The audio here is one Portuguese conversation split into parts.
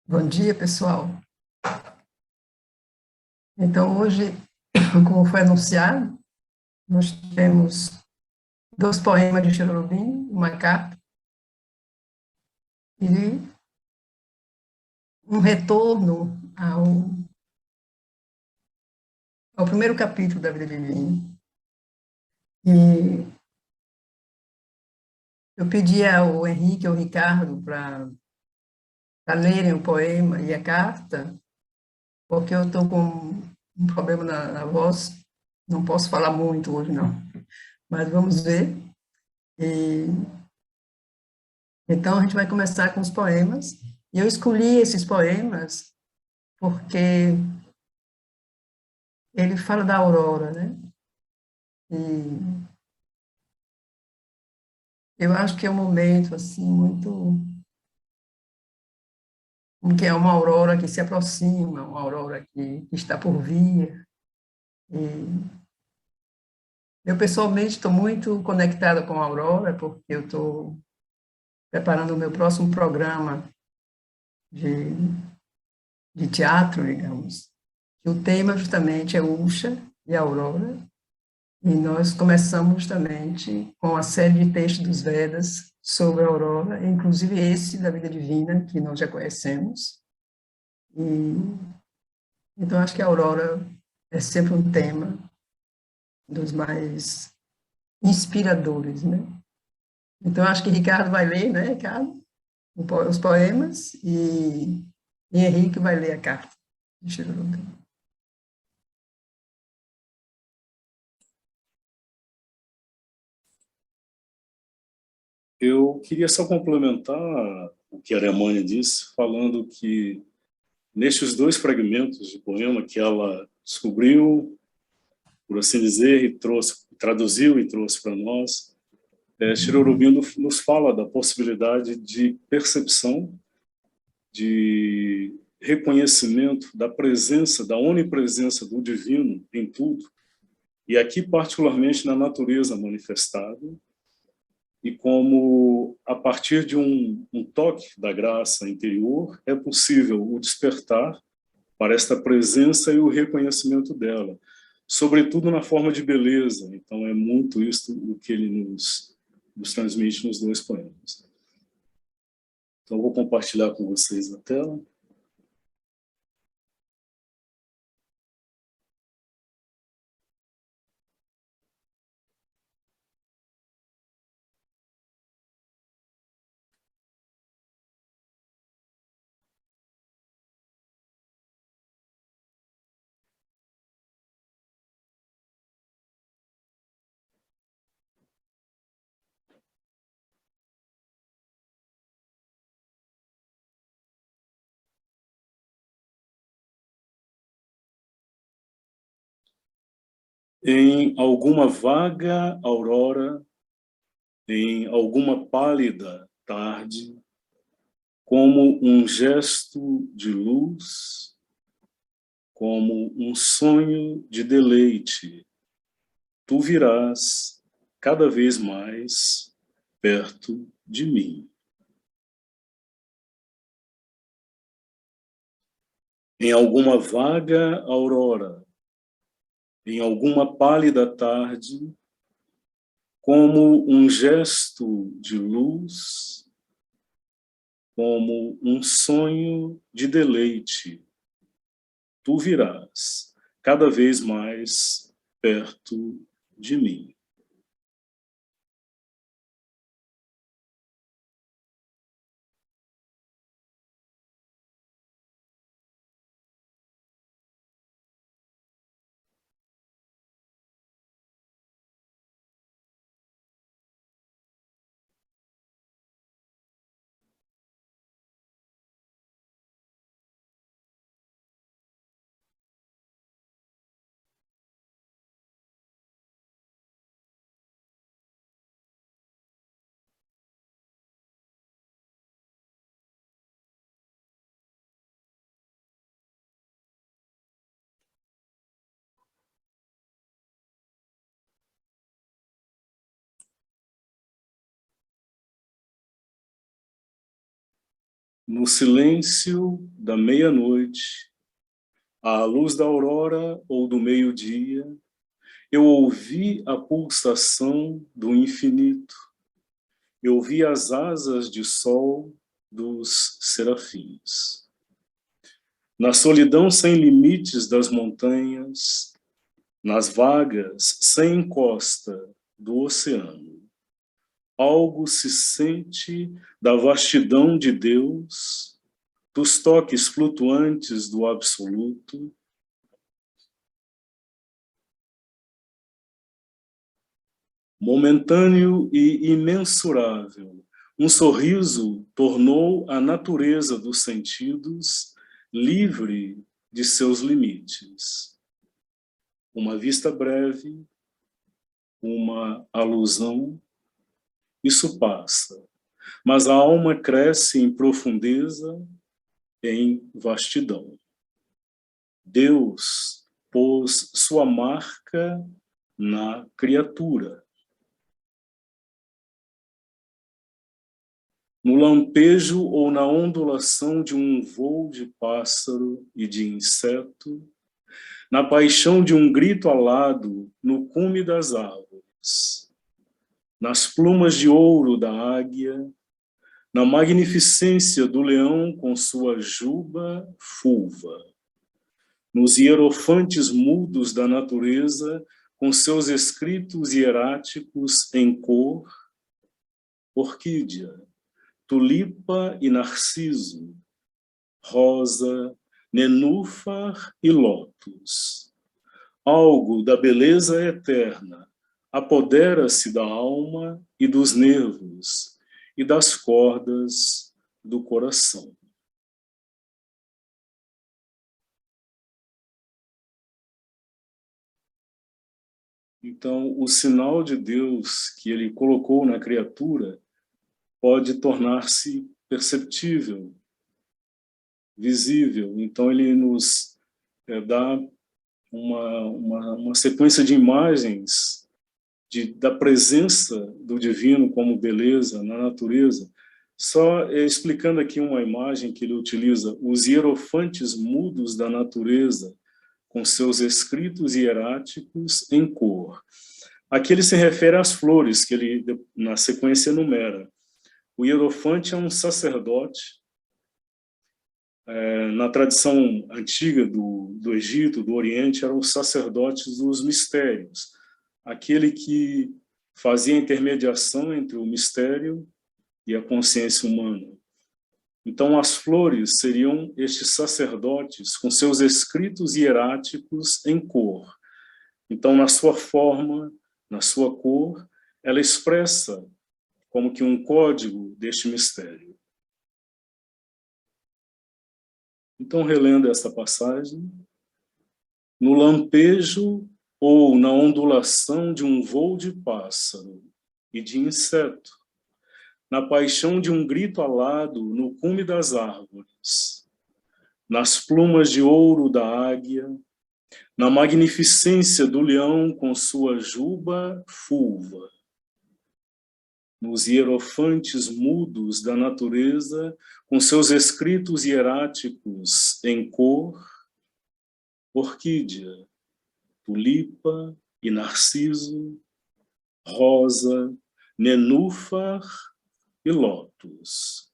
Bom dia, pessoal. Então, hoje, como foi anunciado, nós temos dois poemas de Chirurubim, uma carta e um retorno ao primeiro capítulo da Vida Divina. E eu pedi ao Henrique e ao Ricardo para lerem o poema e a carta, porque eu estou com um problema na voz, não posso falar muito hoje, não. Mas vamos ver. E então, a gente vai começar com os poemas. E eu escolhi esses poemas porque ele fala da aurora, né? E eu acho que é um momento, assim, muito... que é uma aurora que se aproxima, uma aurora que está por vir. E eu, pessoalmente, estou muito conectada com a aurora, porque eu estou preparando o meu próximo programa de, de teatro, digamos. E o tema, justamente, é Usha e a aurora. E nós começamos justamente com a série de textos dos Vedas sobre a aurora, inclusive esse da vida divina, que nós já conhecemos. E, então, acho que a aurora é sempre um tema dos mais inspiradores, né? Então, acho que Ricardo vai ler, né, Ricardo? Os poemas e Henrique vai ler a carta de Shiruruga. Eu queria só complementar o que a Aramânia disse, falando que nestes dois fragmentos de poema que ela descobriu, por assim dizer, e trouxe, traduziu e trouxe para nós, Shri Aurobindo nos fala da possibilidade de percepção, de reconhecimento da presença, da onipresença do divino em tudo, e aqui particularmente na natureza manifestada, e como, a partir de um toque da graça interior, é possível o despertar para esta presença e o reconhecimento dela, sobretudo na forma de beleza. Então, é muito isso o que ele nos transmite nos dois poemas. Então, eu vou compartilhar com vocês a tela. Em alguma vaga aurora, em alguma pálida tarde, como um gesto de luz, como um sonho de deleite, tu virás cada vez mais perto de mim. Em alguma vaga aurora, em alguma pálida tarde, como um gesto de luz, como um sonho de deleite, tu virás cada vez mais perto de mim. No silêncio da meia-noite, à luz da aurora ou do meio-dia, eu ouvi a pulsação do infinito. Eu vi as asas de sol dos serafins. Na solidão sem limites das montanhas, nas vagas sem encosta do oceano, algo se sente da vastidão de Deus, dos toques flutuantes do absoluto, momentâneo e imensurável. Um sorriso tornou a natureza dos sentidos livre de seus limites. Uma vista breve, uma alusão, isso passa. Mas a alma cresce em profundeza, em vastidão. Deus pôs sua marca na criatura. No lampejo ou na ondulação de um voo de pássaro e de inseto, na paixão de um grito alado no cume das árvores, nas plumas de ouro da águia, na magnificência do leão com sua juba fulva, nos hierofantes mudos da natureza, com seus escritos hieráticos em cor, orquídea, tulipa e narciso, rosa, nenúfar e lótus. Algo da beleza eterna apodera-se da alma e dos nervos e das cordas do coração. Então, o sinal de Deus que ele colocou na criatura pode tornar-se perceptível, visível. Então, ele nos dá uma sequência de imagens da presença do divino como beleza na natureza. Só explicando aqui uma imagem que ele utiliza, os hierofantes mudos da natureza, com seus escritos hieráticos em cor. Aqui ele se refere às flores, que ele, na sequência, enumera. O hierofante é um sacerdote. Na tradição antiga do Egito, do Oriente, eram os sacerdotes dos mistérios. Aquele que fazia a intermediação entre o mistério e a consciência humana. Então, as flores seriam estes sacerdotes com seus escritos hieráticos em cor. Então, na sua forma, na sua cor, ela expressa como que um código deste mistério. Então, relendo essa passagem, no lampejo ou na ondulação de um voo de pássaro e de inseto, na paixão de um grito alado no cume das árvores, nas plumas de ouro da águia, na magnificência do leão com sua juba fulva, nos hierofantes mudos da natureza, com seus escritos hieráticos em cor, orquídea, tulipa e narciso, rosa, nenúfar e lótus.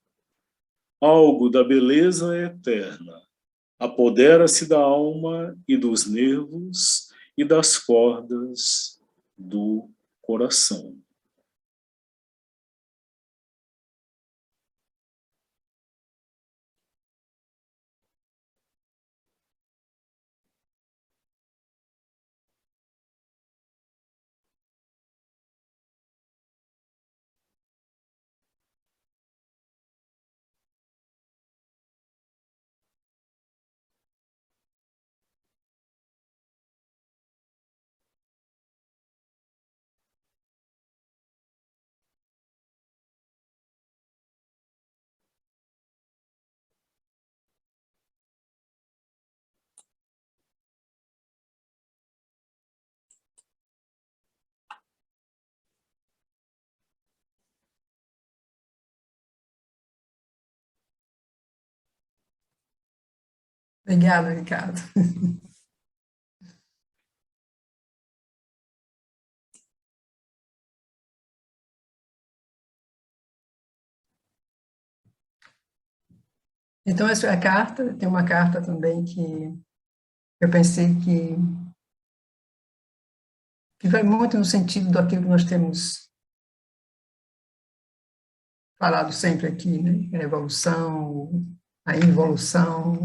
Algo da beleza eterna apodera-se da alma e dos nervos e das cordas do coração. Obrigada, Ricardo. Então, essa é a carta. Tem uma carta também que eu pensei que vai muito no sentido daquilo que nós temos falado sempre aqui, né? A evolução, a involução.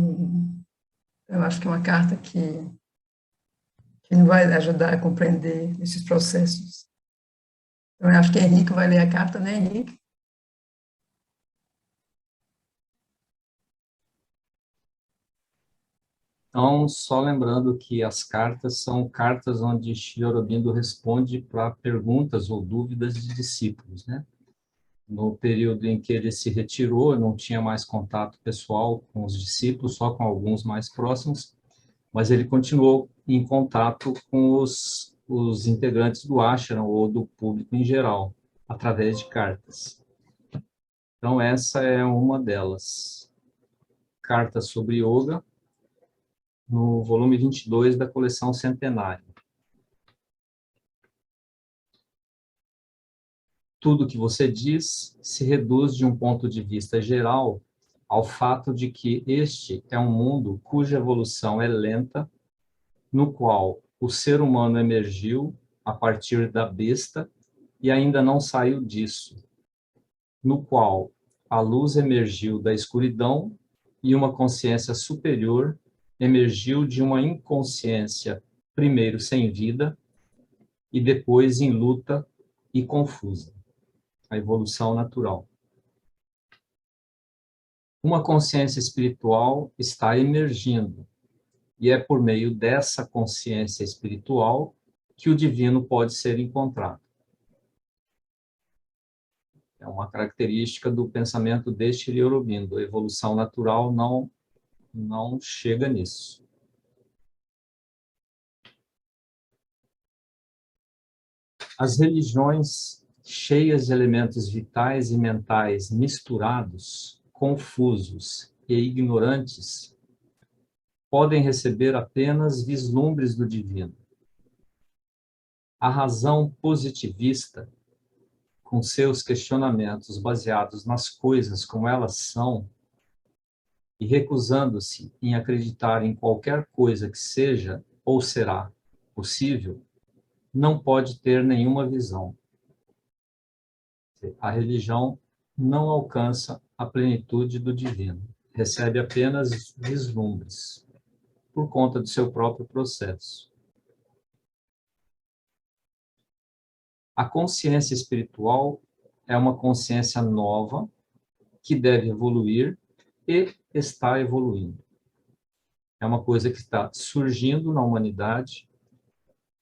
Eu acho que é uma carta que nos vai ajudar a compreender esses processos. Então, eu acho que Henrique vai ler a carta, né, Henrique? Então, só lembrando que as cartas são cartas onde Sri Aurobindo responde para perguntas ou dúvidas de discípulos, né? No período em que ele se retirou, não tinha mais contato pessoal com os discípulos, só com alguns mais próximos, mas ele continuou em contato com os integrantes do ashram ou do público em geral, através de cartas. Então, essa é uma delas. Carta sobre yoga, no volume 22 da coleção Centenário. Tudo que você diz se reduz de um ponto de vista geral ao fato de que este é um mundo cuja evolução é lenta, no qual o ser humano emergiu a partir da besta e ainda não saiu disso, no qual a luz emergiu da escuridão e uma consciência superior emergiu de uma inconsciência, primeiro sem vida e depois em luta e confusa. A evolução natural. Uma consciência espiritual está emergindo, e é por meio dessa consciência espiritual que o divino pode ser encontrado. É uma característica do pensamento de Sri Aurobindo. A evolução natural não chega nisso. As religiões cheias de elementos vitais e mentais misturados, confusos e ignorantes, podem receber apenas vislumbres do divino. A razão positivista, com seus questionamentos baseados nas coisas como elas são, e recusando-se em acreditar em qualquer coisa que seja ou será possível, não pode ter nenhuma visão. A religião não alcança a plenitude do divino, recebe apenas vislumbres, por conta do seu próprio processo. A consciência espiritual é uma consciência nova que deve evoluir e está evoluindo. É uma coisa que está surgindo na humanidade,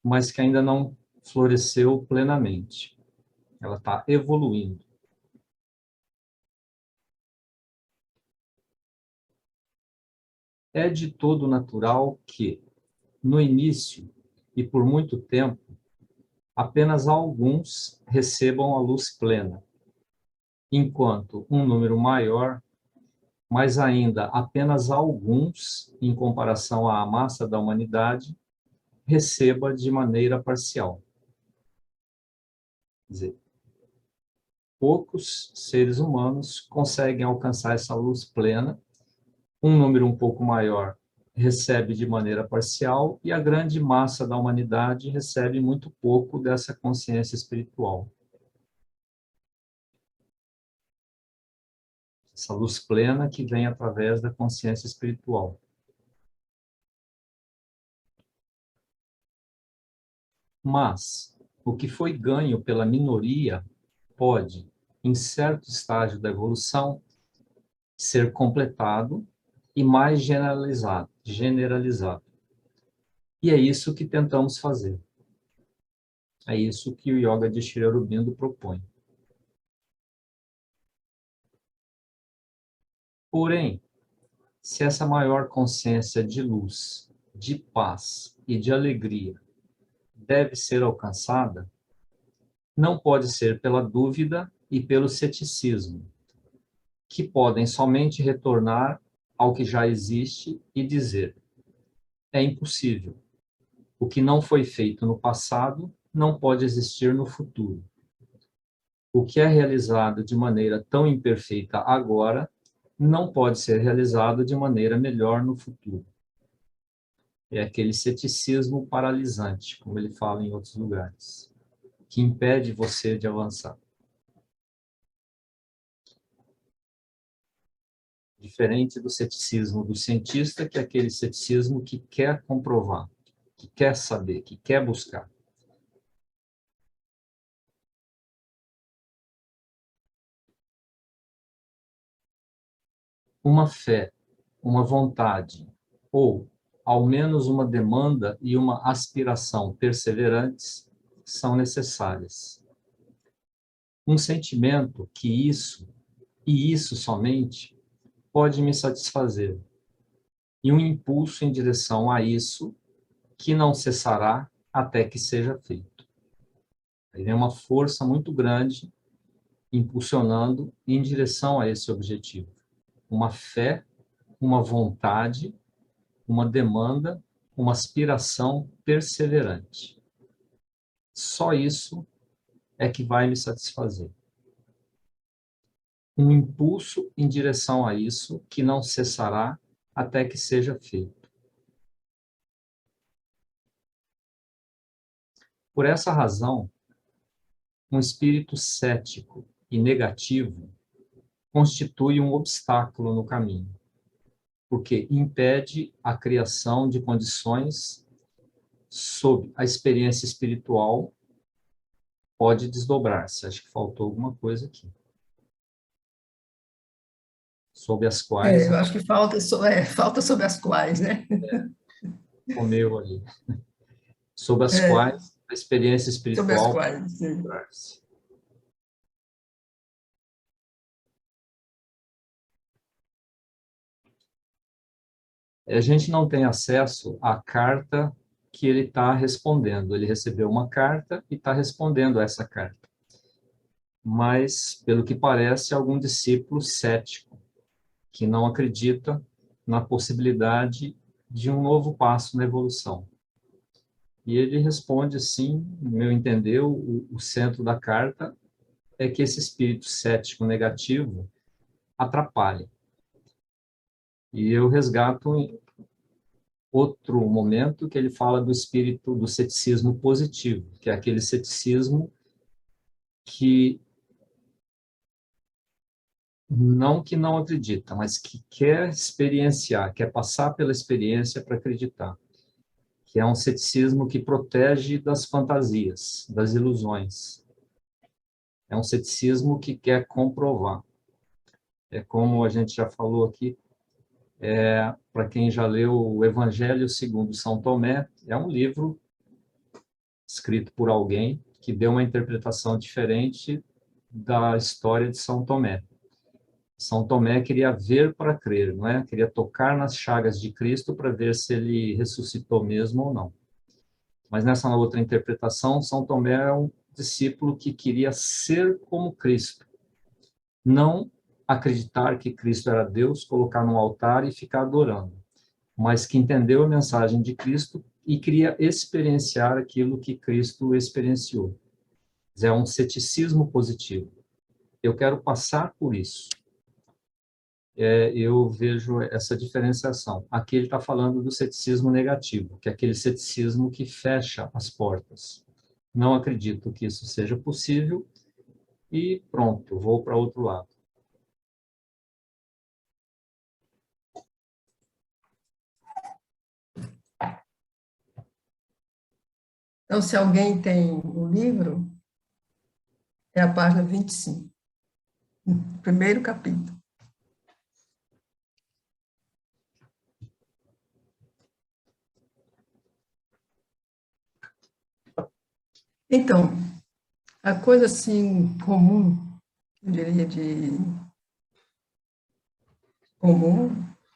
mas que ainda não floresceu plenamente. Ela está evoluindo. É de todo natural que, no início e por muito tempo, apenas alguns recebam a luz plena, enquanto um número maior, mas ainda apenas alguns, em comparação à massa da humanidade, receba de maneira parcial. Quer dizer, poucos seres humanos conseguem alcançar essa luz plena, um número um pouco maior recebe de maneira parcial e a grande massa da humanidade recebe muito pouco dessa consciência espiritual. Essa luz plena que vem através da consciência espiritual. Mas o que foi ganho pela minoria pode, em certo estágio da evolução, ser completado e mais generalizado. E é isso que tentamos fazer. É isso que o Yoga de Sri Aurobindo propõe. Porém, se essa maior consciência de luz, de paz e de alegria deve ser alcançada, não pode ser pela dúvida e pelo ceticismo, que podem somente retornar ao que já existe e dizer: é impossível. O que não foi feito no passado não pode existir no futuro. O que é realizado de maneira tão imperfeita agora não pode ser realizado de maneira melhor no futuro. É aquele ceticismo paralisante, como ele fala em outros lugares, que impede você de avançar. Diferente do ceticismo do cientista, que é aquele ceticismo que quer comprovar, que quer saber, que quer buscar. Uma fé, uma vontade, ou ao menos uma demanda e uma aspiração perseverantes são necessárias. Um sentimento que isso, e isso somente, pode me satisfazer, e um impulso em direção a isso que não cessará até que seja feito. Aí vem uma força muito grande impulsionando em direção a esse objetivo. Uma fé, uma vontade, uma demanda, uma aspiração perseverante. Só isso é que vai me satisfazer. Um impulso em direção a isso que não cessará até que seja feito. Por essa razão, um espírito cético e negativo constitui um obstáculo no caminho, porque impede a criação de condições sob a experiência espiritual pode desdobrar-se. Acho que faltou alguma coisa aqui. Sob as quais Eu acho que falta sobre as quais, né? comeu ali. Sob as É, quais a experiência sobre as espiritual pode quais, sim. desdobrar-se. A gente não tem acesso à carta que ele está respondendo. Ele recebeu uma carta e está respondendo a essa carta. Mas, pelo que parece, algum discípulo cético, que não acredita na possibilidade de um novo passo na evolução. E ele responde assim, no meu entender, o centro da carta é que esse espírito cético negativo atrapalha. E eu resgato outro momento que ele fala do espírito do ceticismo positivo, que é aquele ceticismo que não acredita, mas que quer experienciar, quer passar pela experiência para acreditar. Que é um ceticismo que protege das fantasias, das ilusões. É um ceticismo que quer comprovar. É como a gente já falou aqui, para quem já leu o Evangelho segundo São Tomé, é um livro escrito por alguém que deu uma interpretação diferente da história de São Tomé. São Tomé queria ver para crer, não é? Queria tocar nas chagas de Cristo para ver se ele ressuscitou mesmo ou não. Mas nessa outra interpretação, São Tomé é um discípulo que queria ser como Cristo, não acreditar que Cristo era Deus, colocar no altar e ficar adorando, mas que entendeu a mensagem de Cristo e queria experienciar aquilo que Cristo experienciou. É um ceticismo positivo. Eu quero passar por isso. Eu vejo essa diferenciação. Aqui ele está falando do ceticismo negativo, que é aquele ceticismo que fecha as portas. Não acredito que isso seja possível e pronto, vou para outro lado. Então, se alguém tem o livro, é a página 25, primeiro capítulo. Então, a coisa assim comum, eu diria de comum,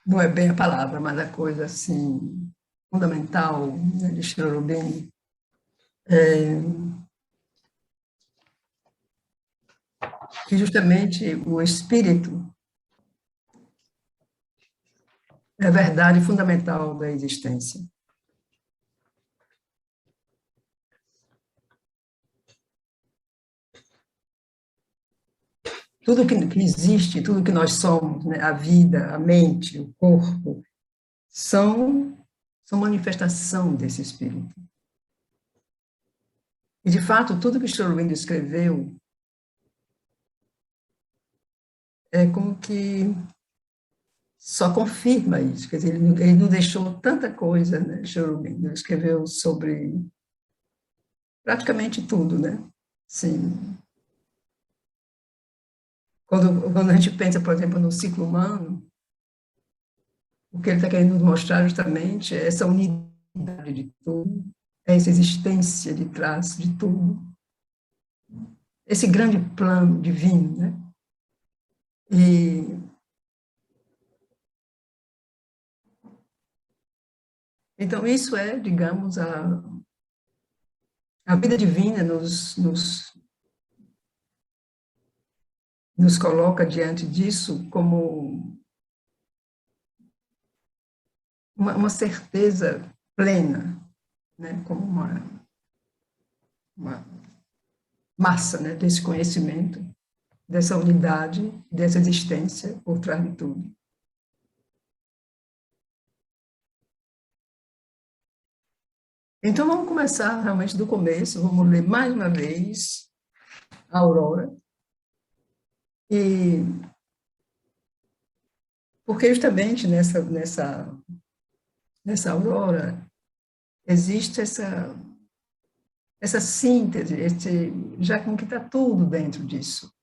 não é bem a palavra, mas a coisa assim fundamental, né, de Cherubim, que justamente o espírito é a verdade fundamental da existência. Tudo que existe, tudo que nós somos, né, a vida, a mente, o corpo, são manifestação desse espírito. E, de fato, tudo que Sri Aurobindo escreveu é como que só confirma isso. Quer dizer, ele não deixou tanta coisa, né, Sri Aurobindo. Ele escreveu sobre praticamente tudo, né? Sim. Quando a gente pensa, por exemplo, no ciclo humano, o que ele está querendo nos mostrar justamente é essa unidade de tudo, é essa existência de trás de tudo, esse grande plano divino, né? E então isso é, digamos, a vida divina nos coloca diante disso como uma certeza plena, né? Como uma massa, né? Desse conhecimento, dessa unidade, dessa existência por trás de tudo. Então, vamos começar realmente do começo, vamos ler mais uma vez a Aurora, e porque justamente nessa Aurora existe essa síntese, já com que está tudo dentro disso.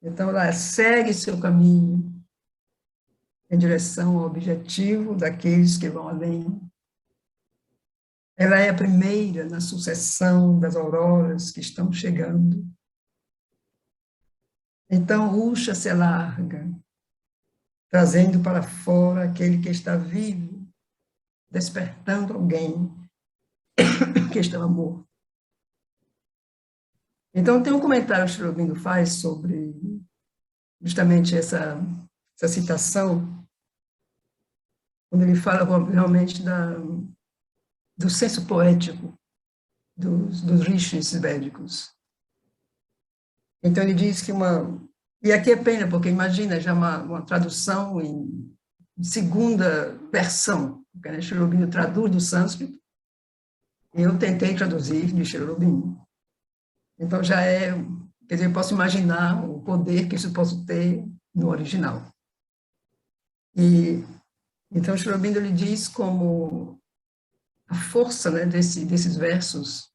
Então, ela segue seu caminho em direção ao objetivo daqueles que vão além. Ela é a primeira na sucessão das auroras que estão chegando. Então, Usha se alarga, trazendo para fora aquele que está vivo, despertando alguém que estava morto. Então, tem um comentário que o Sri Aurobindo faz sobre justamente essa citação, quando ele fala realmente do senso poético dos rishis védicos. Então, ele diz que e aqui é pena, porque imagina já uma tradução em segunda versão, porque né, Sri Aurobindo traduz do sânscrito, e eu tentei traduzir de Sri Aurobindo. Então, já quer dizer, eu posso imaginar o poder que isso possa ter no original. E então, Sri Aurobindo ele diz como a força, né, desses versos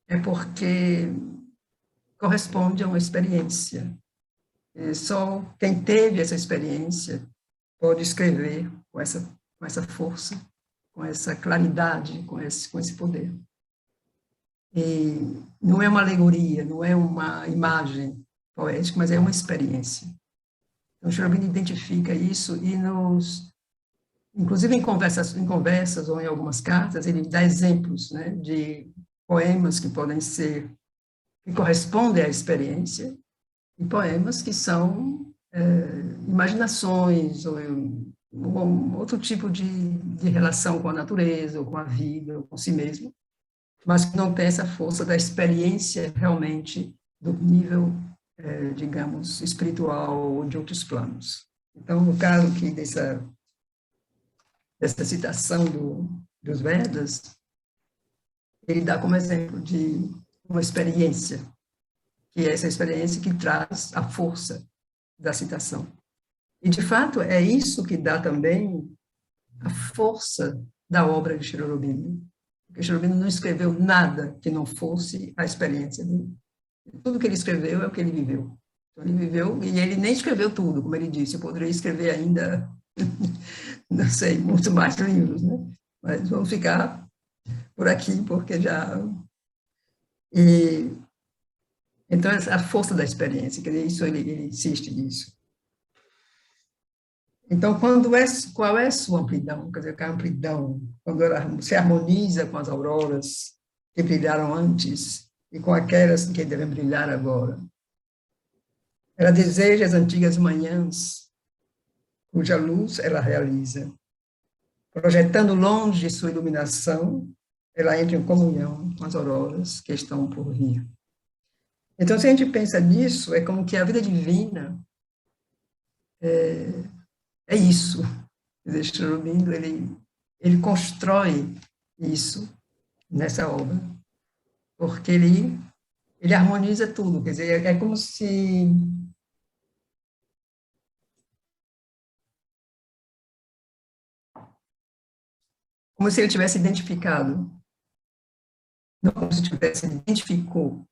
é porque corresponde a uma experiência. E só quem teve essa experiência pode escrever com essa força, com essa claridade, com esse poder. E não é uma alegoria, não é uma imagem poética, mas é uma experiência. Então, Sri Aurobindo identifica isso e inclusive em conversas ou em algumas cartas, ele dá exemplos, né, de poemas que que correspondem à experiência e poemas que são imaginações ou outro tipo de relação com a natureza ou com a vida ou com si mesmo, mas que não tem essa força da experiência realmente do nível, digamos, espiritual ou de outros planos. Então, no caso aqui dessa citação dos Vedas, ele dá como exemplo de uma experiência, que é essa experiência que traz a força da citação. E, de fato, é isso que dá também a força da obra de Sri Aurobindo. Porque Sri Aurobindo não escreveu nada que não fosse a experiência dele. Tudo que ele escreveu é o que ele viveu. Então, ele viveu, e ele nem escreveu tudo, como ele disse, eu poderia escrever ainda, não sei, muito mais livros, né? Mas vamos ficar por aqui, porque já... Então, a força da experiência, quer dizer, isso ele insiste nisso. Então, qual é a sua amplidão? Quer dizer, a amplidão, quando ela se harmoniza com as auroras que brilharam antes e com aquelas que devem brilhar agora. Ela deseja as antigas manhãs cuja luz ela realiza. Projetando longe sua iluminação, ela entra em comunhão com as auroras que estão por vir. Então, se a gente pensa nisso, é como que a vida divina é isso. Cherubim, ele constrói isso nessa obra, porque ele harmoniza tudo, quer dizer, é como se ele tivesse identificado, não como se tivesse identificou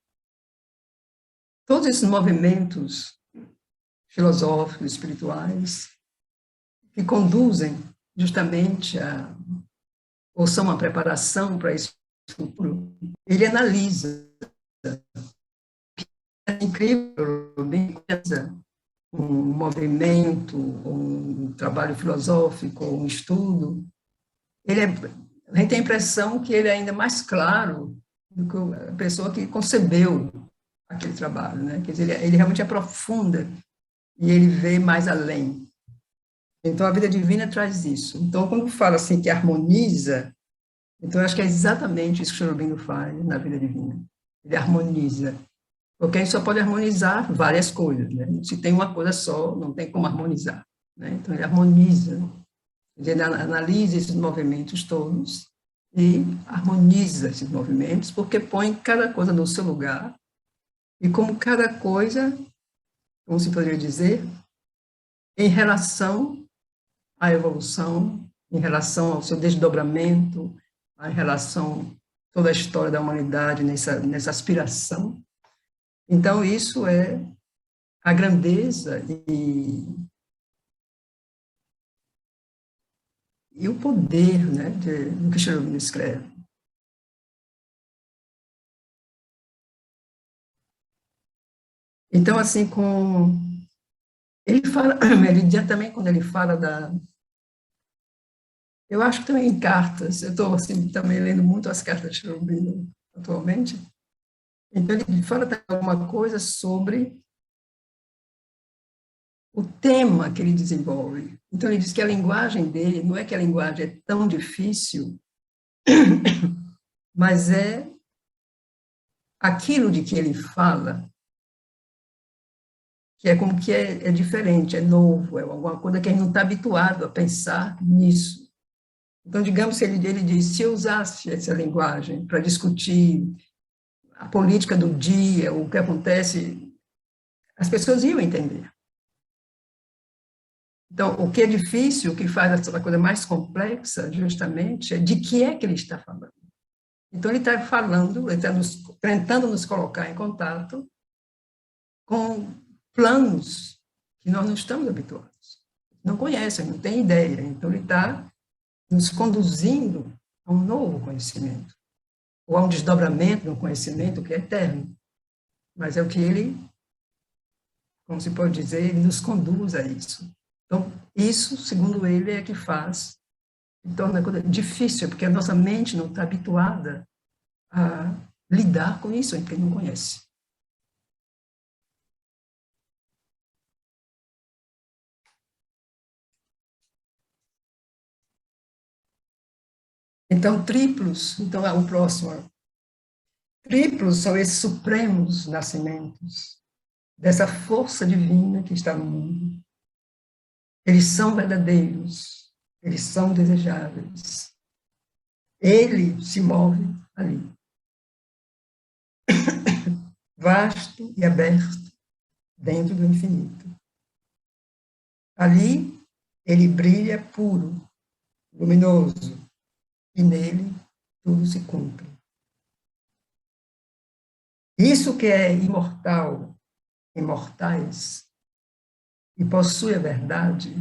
todos esses movimentos filosóficos, espirituais, que conduzem justamente ou são uma preparação para esse futuro. Ele analisa, é incrível, bem um movimento, um trabalho filosófico, um estudo, a gente tem a impressão que ele é ainda mais claro do que a pessoa que concebeu aquele trabalho, né? Quer dizer, ele realmente aprofunda e ele vê mais além. Então, a vida divina traz isso. Então, quando fala assim que harmoniza, então, eu acho que é exatamente isso que o Cherubim faz na vida divina. Ele harmoniza. Porque a gente só pode harmonizar várias coisas, né? Se tem uma coisa só, não tem como harmonizar, né? Então, ele harmoniza. Ele analisa esses movimentos todos e harmoniza esses movimentos, porque põe cada coisa no seu lugar, e como cada coisa, como se poderia dizer, em relação à evolução, em relação ao seu desdobramento, em relação a toda a história da humanidade nessa aspiração. Então, isso é a grandeza e o poder, né, do que Cherubim escreve. Então, assim, ele fala, ele diz também quando ele fala eu acho que também em cartas, eu estou assim, também lendo muito as cartas de Cherubim atualmente, então ele fala também alguma coisa sobre o tema que ele desenvolve. Então ele diz que a linguagem dele, não é que a linguagem é tão difícil, mas é aquilo de que ele fala, que é como que é diferente, é novo, é alguma coisa que a gente não está habituado a pensar nisso. Então, digamos que ele diz, se eu usasse essa linguagem para discutir a política do dia, o que acontece, as pessoas iam entender. Então, o que é difícil, o que faz essa coisa mais complexa, justamente, é de que é que ele está falando. Então, ele está falando, ele está tentando nos colocar em contato com planos que nós não estamos habituados. Não conhecem, não têm ideia. Então, ele está nos conduzindo a um novo conhecimento, ou a um desdobramento de um conhecimento que é eterno. Mas é o que ele, como se pode dizer, ele nos conduz a isso. Então, isso, segundo ele, é que faz, torna a coisa difícil, porque a nossa mente não está habituada a lidar com isso, porque não conhece. Então, triplos, então é o próximo. Triplos são esses supremos nascimentos dessa força divina que está no mundo. Eles são verdadeiros, eles são desejáveis. Ele se move ali. Vasto e aberto dentro do infinito. Ali, ele brilha puro, luminoso, e nele tudo se cumpre. Isso que é imortal, imortais, e possui a verdade,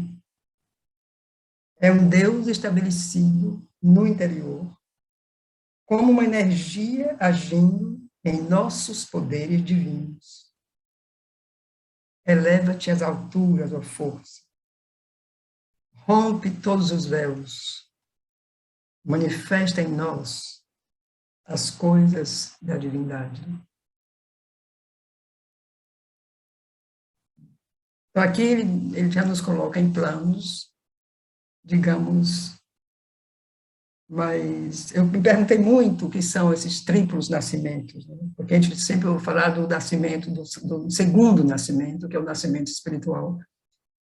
é um Deus estabelecido no interior, como uma energia agindo em nossos poderes divinos. Eleva-te às alturas, ó força. Rompe todos os véus. Manifesta em nós as coisas da divindade. Então, aqui ele já nos coloca em planos, digamos, mas eu me perguntei muito o que são esses triplos nascimentos, né? Porque a gente sempre ouve falar do nascimento, do segundo nascimento, que é o nascimento espiritual,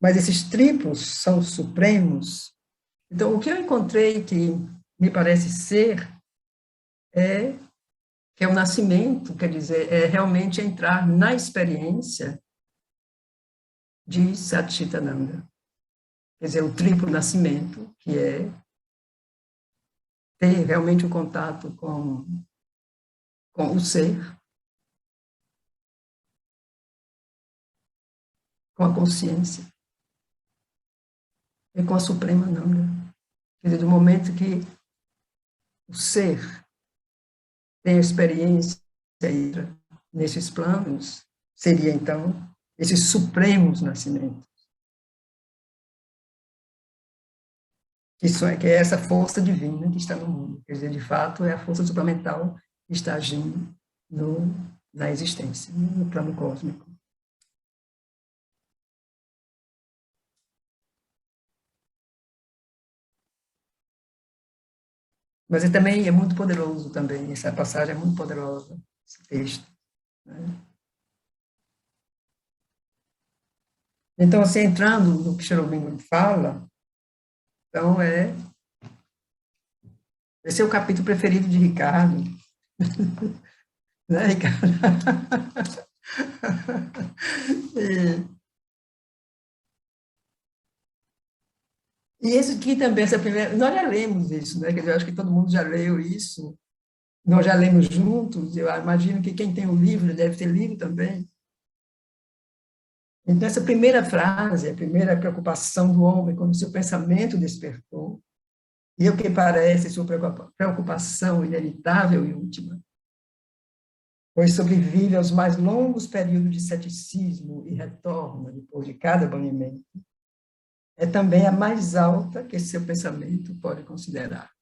mas esses triplos são supremos. Então, o que eu encontrei que me parece ser é que é o nascimento, quer dizer, é realmente entrar na experiência de Satchitananda. Quer dizer, o triplo nascimento, que é ter realmente o contato com o ser, com a consciência e com a Suprema Nanda. Quer dizer, do momento que o ser tem a experiência e entra nesses planos, seria, então, esses supremos nascimentos. Que é essa força divina que está no mundo. Quer dizer, de fato, é a força suplementar que está agindo na existência, no plano cósmico. Mas também é muito poderoso também, essa passagem é muito poderosa, esse texto. Né? Então, assim, entrando no que Cherubim fala, então esse é o capítulo preferido de Ricardo, né, Ricardo? E esse aqui também, essa primeira, nós já lemos isso, né? Quer dizer, eu acho que todo mundo já leu isso, nós já lemos juntos, eu imagino que quem tem o livro deve ter lido também. Então, essa primeira frase, a primeira preocupação do homem quando o seu pensamento despertou, e o que parece sua preocupação inevitável e última, pois sobrevive aos mais longos períodos de ceticismo e retorna depois de cada banimento, é também a mais alta que seu pensamento pode considerar.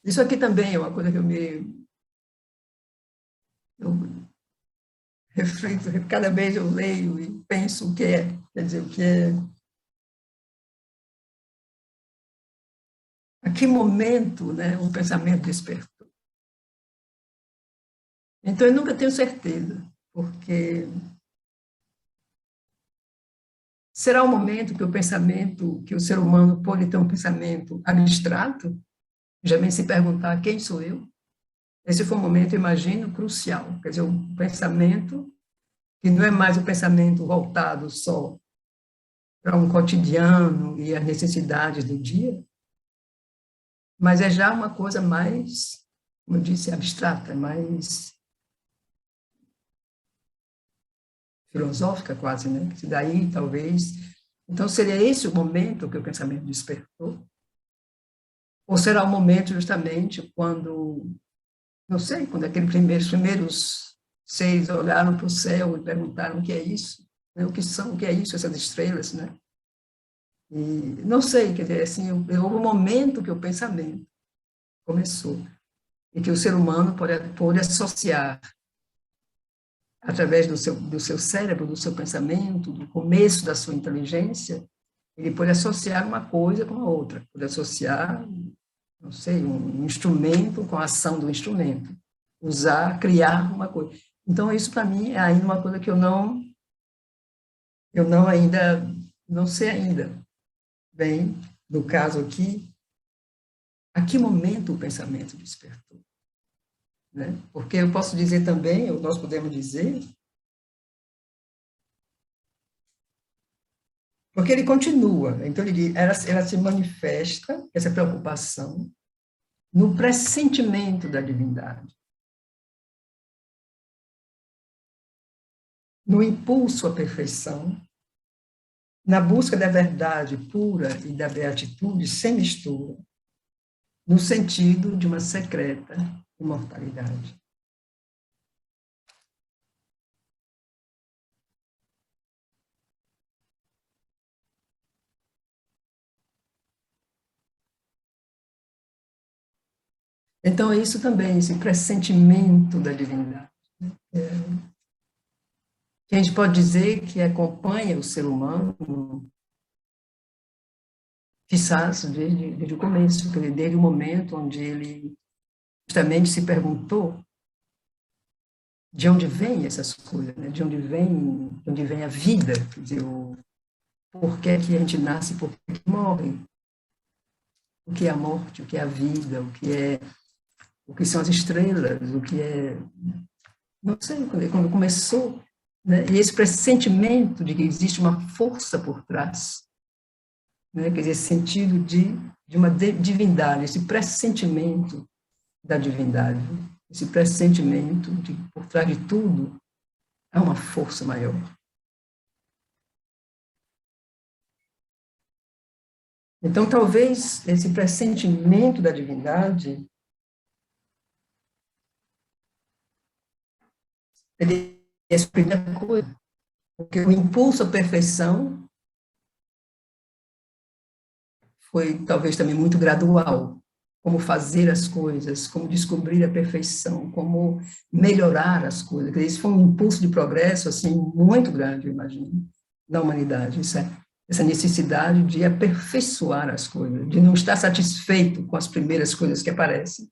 Isso aqui também é uma coisa que eu reflito, cada vez eu leio e penso o que é, quer dizer, o que é, a que momento, né, o pensamento despertou. Então, eu nunca tenho certeza, porque será o momento que o pensamento, que o ser humano pode ter um pensamento abstrato, já vem se perguntar quem sou eu? Esse foi um momento, imagino, crucial, quer dizer, um pensamento que não é mais o pensamento voltado só para um cotidiano e as necessidades do dia, mas é já uma coisa mais, como eu disse, abstrata, mais filosófica quase, né? Que daí, talvez... Então, seria esse o momento que o pensamento despertou? Ou será o momento justamente quando, não sei, quando aqueles primeiros seres olharam para o céu e perguntaram o que é isso? Né? O que são, o que é isso, essas estrelas, né? E não sei, quer dizer, assim, houve um momento que o pensamento começou e que o ser humano pode associar através do seu cérebro, do seu pensamento, do começo da sua inteligência, ele pode associar uma coisa com a outra, pode associar, não sei, um instrumento com a ação do instrumento, criar uma coisa. Então, isso para mim é ainda uma coisa que eu não ainda, não sei ainda. Bem, no caso aqui, a que momento o pensamento despertou? Né? Porque eu posso dizer também, ou nós podemos dizer, porque ele continua, então ela se manifesta, essa preocupação, no pressentimento da divindade, no impulso à perfeição, na busca da verdade pura e da beatitude sem mistura, no sentido de uma secreta imortalidade. Então, isso também, esse pressentimento da divindade. que a gente pode dizer que acompanha o ser humano, quizás desde o começo, desde o momento onde ele justamente se perguntou de onde vêm essas coisas, né? De onde vem a vida, quer dizer, por que que a gente nasce, por que que morre, o que é a morte, o que é a vida, o que são as estrelas, o que é, não sei, quando começou, né? E esse pressentimento de que existe uma força por trás, né? Quer dizer, esse sentido de uma divindade, esse pressentimento da divindade, esse pressentimento de que por trás de tudo há uma força maior. Então, talvez esse pressentimento da divindade ele é a primeira coisa, porque o impulso à perfeição foi talvez também muito gradual, como fazer as coisas, como descobrir a perfeição, como melhorar as coisas. Isso foi um impulso de progresso assim muito grande, eu imagino, da humanidade. Essa necessidade de aperfeiçoar as coisas, de não estar satisfeito com as primeiras coisas que aparecem,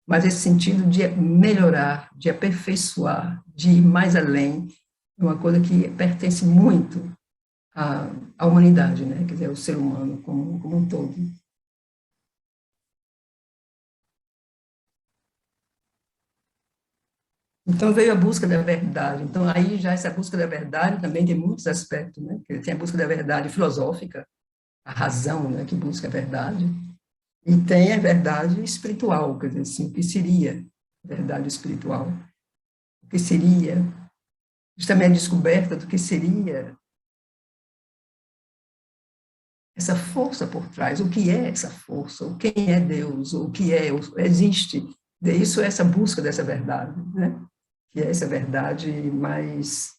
mas esse sentido de melhorar, de aperfeiçoar, de ir mais além, é uma coisa que pertence muito à humanidade, né? Quer dizer, ao ser humano como um todo. Então veio a busca da verdade. Então aí já essa busca da verdade também tem muitos aspectos, né? Tem a busca da verdade filosófica, a razão, né, que busca a verdade, e tem a verdade espiritual, quer dizer, assim, o que seria a verdade espiritual? O que seria justamente a descoberta do que seria essa força por trás, o que é essa força, o quem é Deus, o que existe. Isso é essa busca dessa verdade, né? Que é essa verdade mais,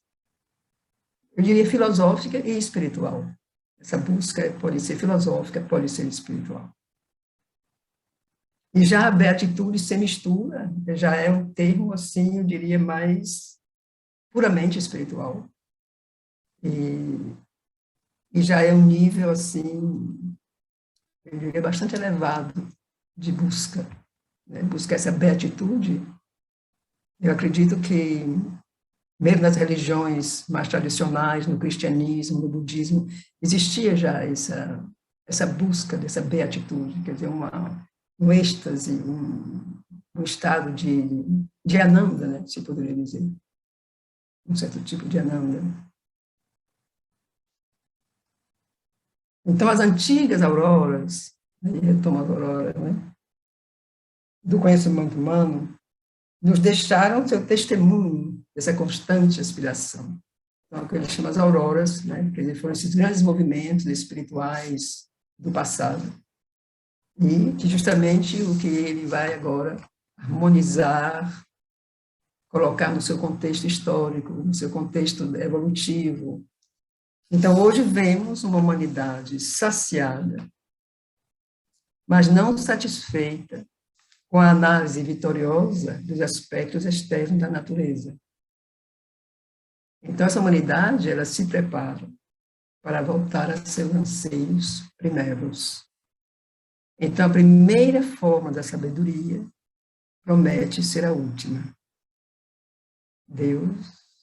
eu diria, filosófica e espiritual. Essa busca pode ser filosófica, pode ser espiritual. E já a beatitude sem mistura, já é um termo, assim, eu diria, mais puramente espiritual. E já é um nível, assim, eu diria, bastante elevado de busca, né? Buscar essa beatitude. Eu acredito que, mesmo nas religiões mais tradicionais, no cristianismo, no budismo, existia já essa busca dessa beatitude, quer dizer, um êxtase, um estado de ananda, né, se poderia dizer, um certo tipo de ananda. Então, as antigas auroras, aí retomo as auroras, né, do conhecimento humano, nos deixaram seu testemunho dessa constante aspiração. Então, o que ele chama as auroras, né, quer dizer, foram esses grandes movimentos espirituais do passado, e que justamente o que ele vai agora harmonizar, colocar no seu contexto histórico, no seu contexto evolutivo. Então, hoje vemos uma humanidade saciada, mas não satisfeita com a análise vitoriosa dos aspectos externos da natureza. Então, essa humanidade, ela se prepara para voltar a seus anseios primeros. Então, a primeira forma da sabedoria promete ser a última. Deus,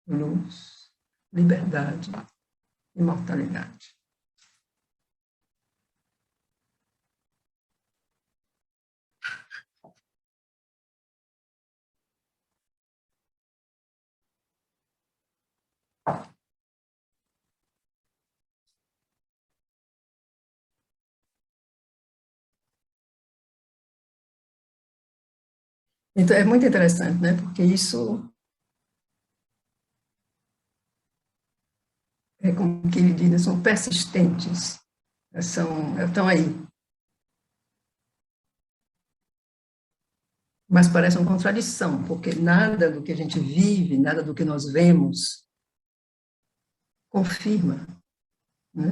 luz, liberdade, imortalidade. Então, é muito interessante, né? Porque isso é como que ele diz, são persistentes, estão aí. Mas parece uma contradição, porque nada do que a gente vive, nada do que nós vemos, confirma, né,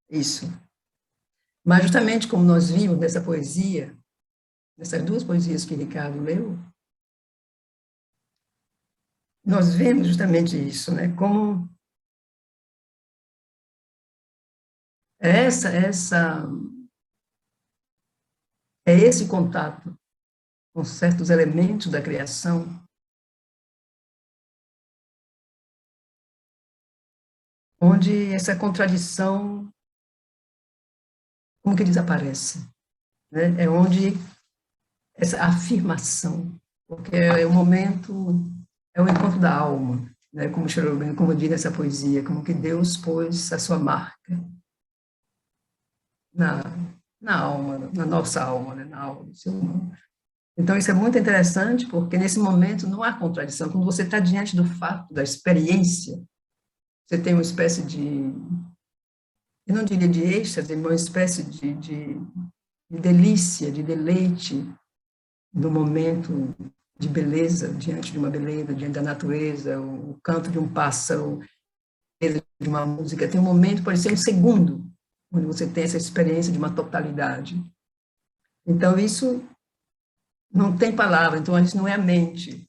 isso. Mas justamente como nós vimos nessa poesia, nessas duas poesias que Ricardo leu, nós vemos justamente isso, né? Como essa é esse contato com certos elementos da criação, onde essa contradição, como que desaparece, né? É onde essa afirmação, porque é o momento, é o encontro da alma, né? Como diz essa poesia, como que Deus pôs a sua marca na, na alma, na nossa alma, né? Na alma do ser humano. Então, isso é muito interessante, porque nesse momento não há contradição. Quando você está diante do fato, da experiência, você tem uma espécie de, eu não diria de êxtase, mas uma espécie de delícia, de deleite no momento de beleza, diante de uma beleza, diante da natureza, o canto de um pássaro, de uma música. Tem um momento, pode ser um segundo, onde você tem essa experiência de uma totalidade. Então, isso não tem palavra, então isso não é a mente.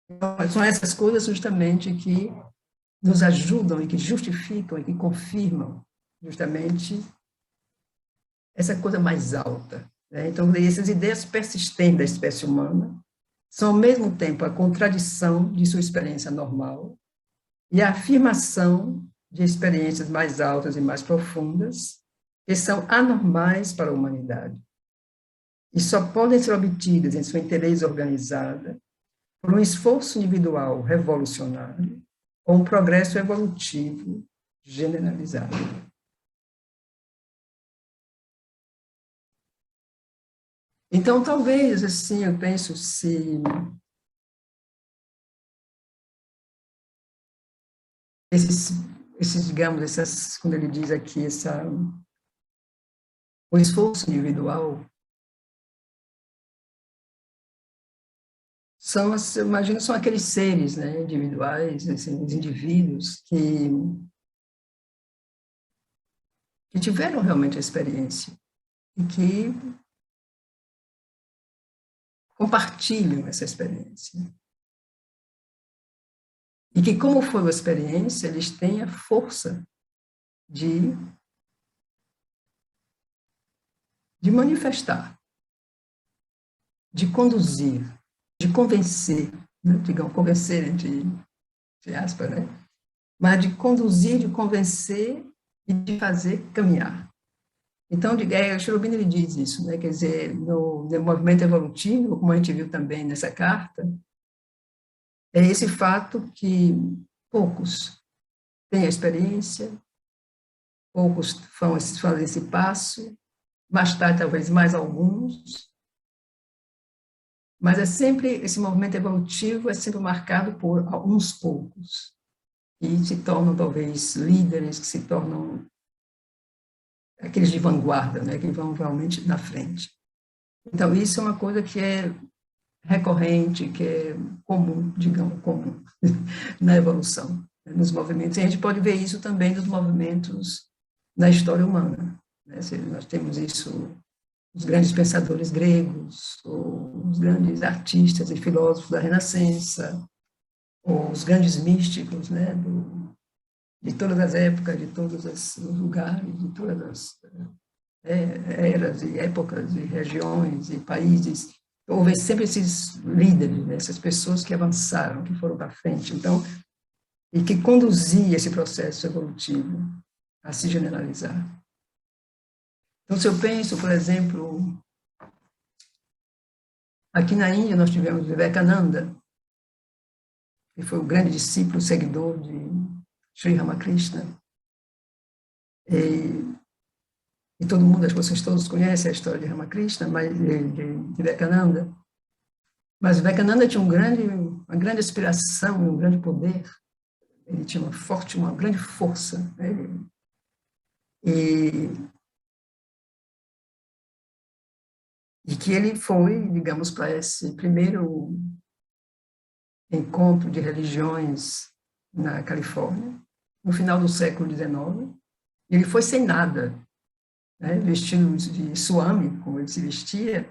Então, são essas coisas justamente que nos ajudam e que justificam e que confirmam justamente essa coisa mais alta, né? Então, essas ideias persistentes da espécie humana são, ao mesmo tempo, a contradição de sua experiência normal e a afirmação de experiências mais altas e mais profundas que são anormais para a humanidade e só podem ser obtidas em sua inteireza organizada por um esforço individual revolucionário ou um progresso evolutivo generalizado. Então, talvez, assim, eu penso, se digamos, quando ele diz aqui, o esforço individual, eu imagino, são aqueles seres, né, individuais, assim, os indivíduos que tiveram realmente a experiência e que compartilham essa experiência. E que, como foi uma experiência, eles têm a força de manifestar, de conduzir, de convencer, né? Digamos, convencer entre aspas, né? Mas de conduzir, de convencer e de fazer caminhar. Então, o Cherubino ele diz isso, né? Quer dizer, no movimento evolutivo, como a gente viu também nessa carta, é esse fato que poucos têm a experiência, poucos fazem esse passo, mais tarde talvez mais alguns, mas é sempre, esse movimento evolutivo é sempre marcado por alguns poucos, que se tornam talvez líderes, que se tornam aqueles de vanguarda, né, que vão realmente na frente. Então, isso é uma coisa que é recorrente, que é comum, digamos, comum na evolução, né, nos movimentos. E a gente pode ver isso também nos movimentos na história humana, né? Nós temos isso, os grandes pensadores gregos, os grandes artistas e filósofos da Renascença, os grandes místicos, né, de todas as épocas, de todos os lugares, de todas as eras e épocas e regiões e países. Houve sempre esses líderes, né, essas pessoas que avançaram, que foram para frente, então, e que conduziam esse processo evolutivo a se generalizar. Então, se eu penso, por exemplo, aqui na Índia nós tivemos Vivekananda, que foi o grande discípulo, seguidor de Sri Ramakrishna, e todo mundo, acho que vocês todos conhecem a história de Ramakrishna, mas de Vivekananda. Mas Vivekananda tinha uma grande aspiração, um grande poder. Ele tinha uma grande força, né? E que ele foi, digamos, para esse primeiro encontro de religiões na Califórnia, no final do século XIX. Ele foi sem nada, né? Vestido de swami, como ele se vestia,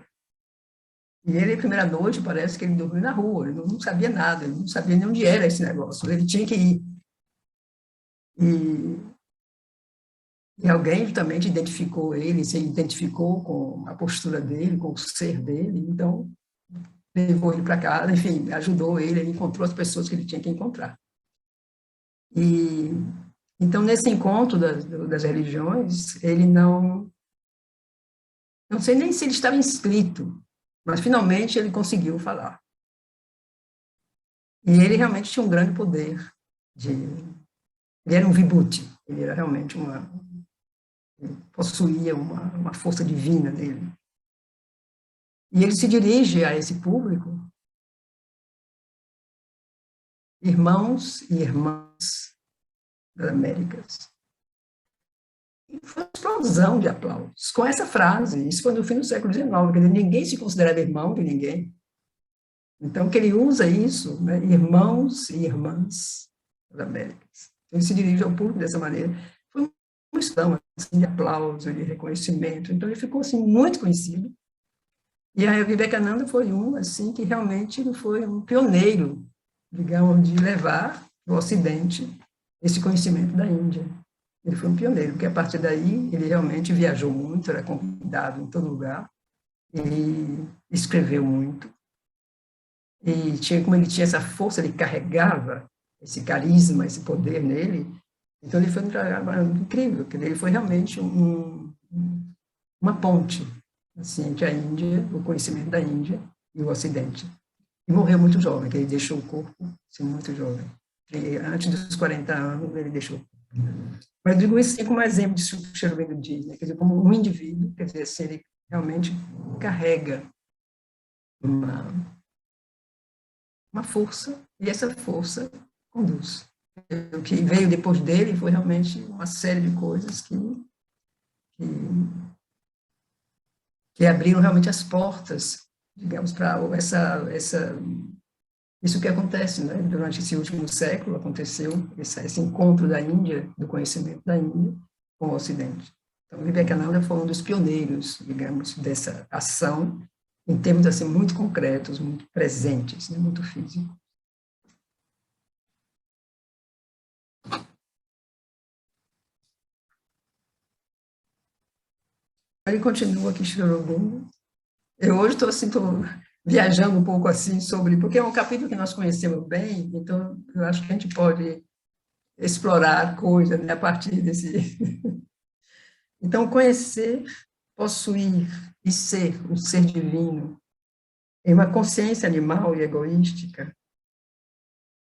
E ele, a primeira noite, parece que ele dormiu na rua, ele não sabia nada, ele não sabia nem onde era esse negócio, ele tinha que ir. E alguém também identificou ele, se identificou com a postura dele, com o ser dele, então levou ele para casa, enfim, ajudou ele, ele encontrou as pessoas que ele tinha que encontrar. E então, nesse encontro das religiões, ele não sei nem se ele estava inscrito, mas finalmente ele conseguiu falar. E ele realmente tinha um grande poder ele era um vibhuti, ele era realmente ele possuía uma força divina nele. E ele se dirige a esse público, irmãos e irmãs das Américas. E foi uma explosão de aplausos com essa frase. Isso foi no fim do século XIX, quer dizer, ninguém se considerava irmão de ninguém. Então, que ele usa isso, né, irmãos e irmãs das Américas. Ele se dirige ao público dessa maneira. Foi uma explosão assim, de aplauso, de reconhecimento. Então, ele ficou assim, muito conhecido. E a Vivekananda foi assim, que realmente foi um pioneiro, digamos, de levar ao Ocidente esse conhecimento da Índia. Ele foi um pioneiro, porque a partir daí ele realmente viajou muito, era convidado em todo lugar, e escreveu muito. E como ele tinha essa força, ele carregava esse carisma, esse poder nele, então ele foi um trabalho incrível, porque ele foi realmente uma ponte assim, entre a Índia, o conhecimento da Índia e o Ocidente. E morreu muito jovem, que ele deixou o corpo assim, muito jovem. E antes dos 40 anos, ele deixou. Mas eu digo isso assim, como exemplo de Sri Aurobindo diz, né? Quer dizer, como um indivíduo, quer dizer, assim, ele realmente carrega uma força, e essa força conduz. O que veio depois dele foi realmente uma série de coisas que abriram realmente as portas, digamos, para isso que acontece, né? Durante esse último século aconteceu esse encontro da Índia, do conhecimento da Índia com o Ocidente. Então, Vivekananda foi um dos pioneiros, digamos, dessa ação, em termos assim muito concretos, muito presentes, né? Muito físicos. Ele continua aqui, Sri Aurobindo. Eu hoje estou assim, viajando um pouco assim sobre, porque é um capítulo que nós conhecemos bem, então eu acho que a gente pode explorar coisas, né, a partir desse. Então, conhecer, possuir e ser um ser divino em uma consciência animal e egoística,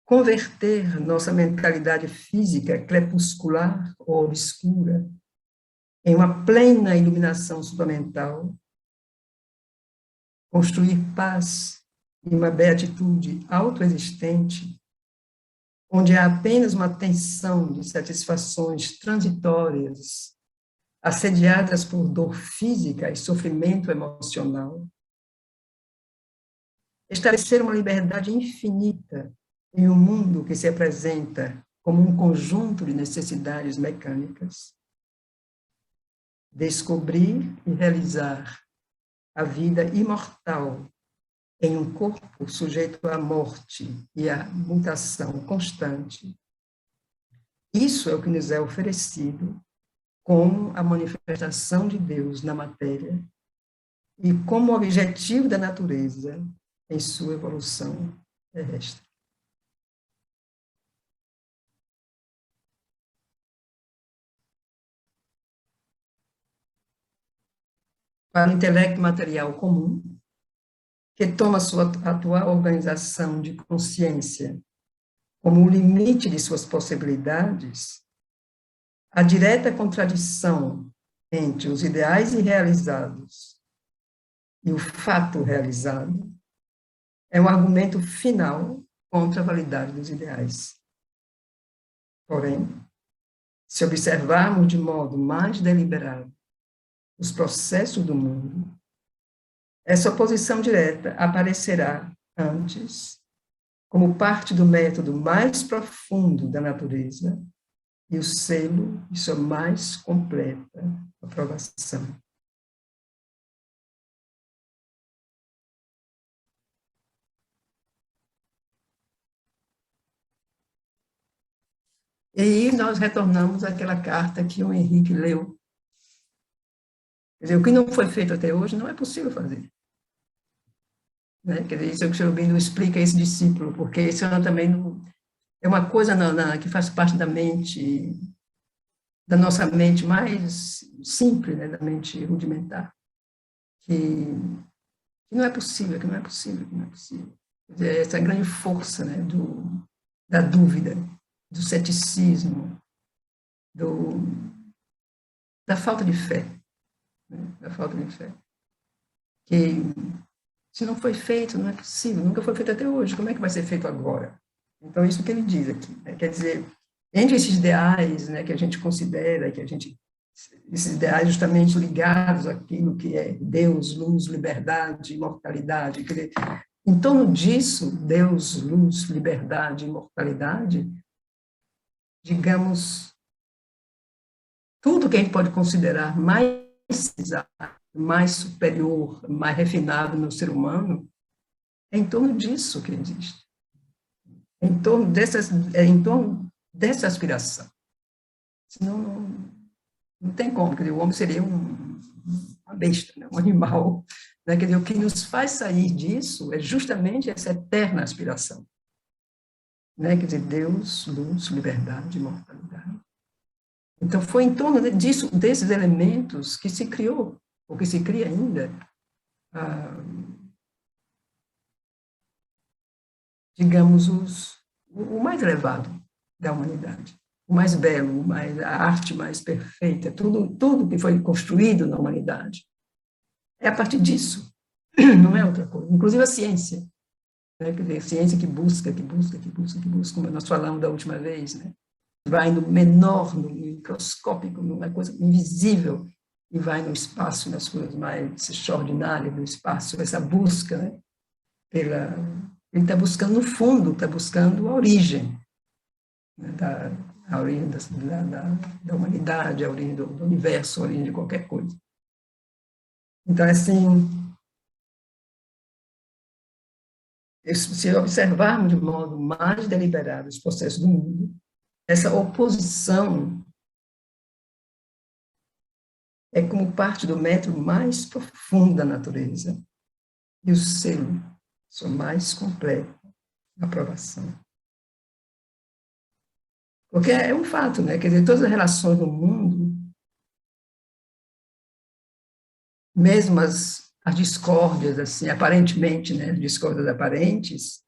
converter nossa mentalidade física crepuscular ou obscura em uma plena iluminação supramental, construir paz e uma beatitude autoexistente, onde há apenas uma tensão de satisfações transitórias, assediadas por dor física e sofrimento emocional. Estabelecer uma liberdade infinita em um mundo que se apresenta como um conjunto de necessidades mecânicas. Descobrir e realizar a vida imortal em um corpo sujeito à morte e à mutação constante. Isso é o que nos é oferecido como a manifestação de Deus na matéria e como objetivo da natureza em sua evolução terrestre. Para o intelecto material comum, que toma sua atual organização de consciência como o limite de suas possibilidades, a direta contradição entre os ideais irrealizados e o fato realizado é um argumento final contra a validade dos ideais. Porém, se observarmos de modo mais deliberado os processos do mundo, essa oposição direta aparecerá antes como parte do método mais profundo da natureza e o selo de sua mais completa aprovação. E aí nós retornamos àquela carta que o Henrique leu. Quer dizer, o que não foi feito até hoje não é possível fazer. Né? Quer dizer, isso é o que o Sr. Rubino explica a esse discípulo, porque isso também é uma coisa que faz parte da mente, da nossa mente mais simples, né? Da mente rudimentar, que não é possível, que não é possível, que não é possível. Quer dizer, essa grande força, né? Da dúvida, do ceticismo, da falta de fé, né? Da falta de fé. Que se não foi feito, não é possível, nunca foi feito até hoje, como é que vai ser feito agora? Então, isso que ele diz aqui, né? Quer dizer, entre esses ideais, né, que a gente considera, esses ideais justamente ligados àquilo que é Deus, luz, liberdade, imortalidade, quer dizer, em torno disso, Deus, luz, liberdade, imortalidade, digamos, tudo que a gente pode considerar mais superior, mais refinado no ser humano, é em torno disso que existe. Em torno dessa aspiração. Senão, não tem como. Quer dizer, o homem seria uma besta, né? Um animal. Né? Quer dizer, o que nos faz sair disso é justamente essa eterna aspiração. Né? Quer dizer, Deus, luz, liberdade, imortalidade. Então, foi em torno desses elementos que se criou, ou que se cria ainda, digamos, o mais elevado da humanidade, o mais belo, a arte mais perfeita, tudo que foi construído na humanidade. É a partir disso, não é outra coisa. Inclusive a ciência, né? Quer dizer, a ciência que busca, como nós falamos da última vez, né? Vai no menor, no microscópico, numa coisa invisível, e vai no espaço, nas coisas mais extraordinárias do espaço, essa busca, né? Ele está buscando, no fundo, está buscando a origem, né? A origem da humanidade, a origem do universo, a origem de qualquer coisa. Então, assim, se observarmos de modo mais deliberado os processos do mundo, essa oposição é como parte do método mais profundo da natureza e o selo, sua mais completa aprovação. Porque é um fato, né? Quer dizer, todas as relações do mundo, mesmo as discórdias, assim, aparentemente, né? Discórdias aparentes,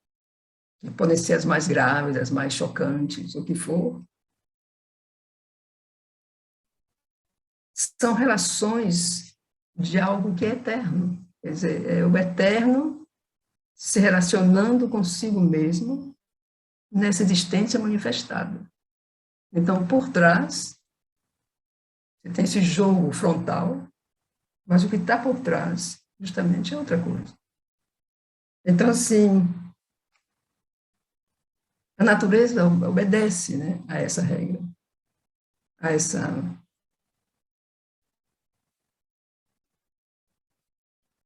que podem ser as mais graves, as mais chocantes, o que for, são relações de algo que é eterno. Quer dizer, é o eterno se relacionando consigo mesmo nessa existência manifestada. Então, por trás, você tem esse jogo frontal, mas o que está por trás, justamente, é outra coisa. Então, assim, a natureza obedece, né, a essa regra, a essa...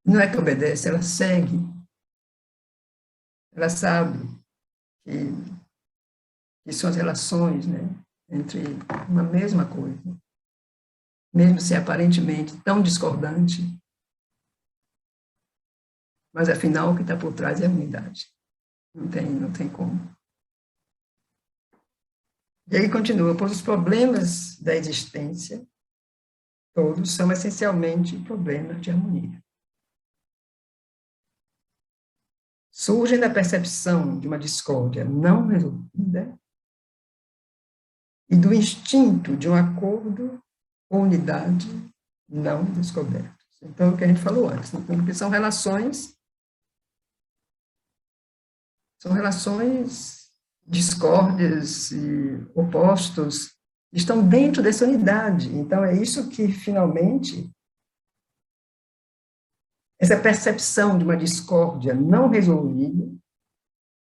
Não é que obedece, ela segue. Ela sabe que são as relações, né, entre uma mesma coisa, mesmo se aparentemente tão discordante, mas afinal o que está por trás é a unidade. Não tem como. E aí continua, pois os problemas da existência, todos, são essencialmente problemas de harmonia. Surgem da percepção de uma discórdia não resolvida e do instinto de um acordo ou unidade não descobertos. Então, o que a gente falou antes, né? Porque são relações discórdias e opostos, estão dentro dessa unidade. Então, é isso que, finalmente, essa percepção de uma discórdia não resolvida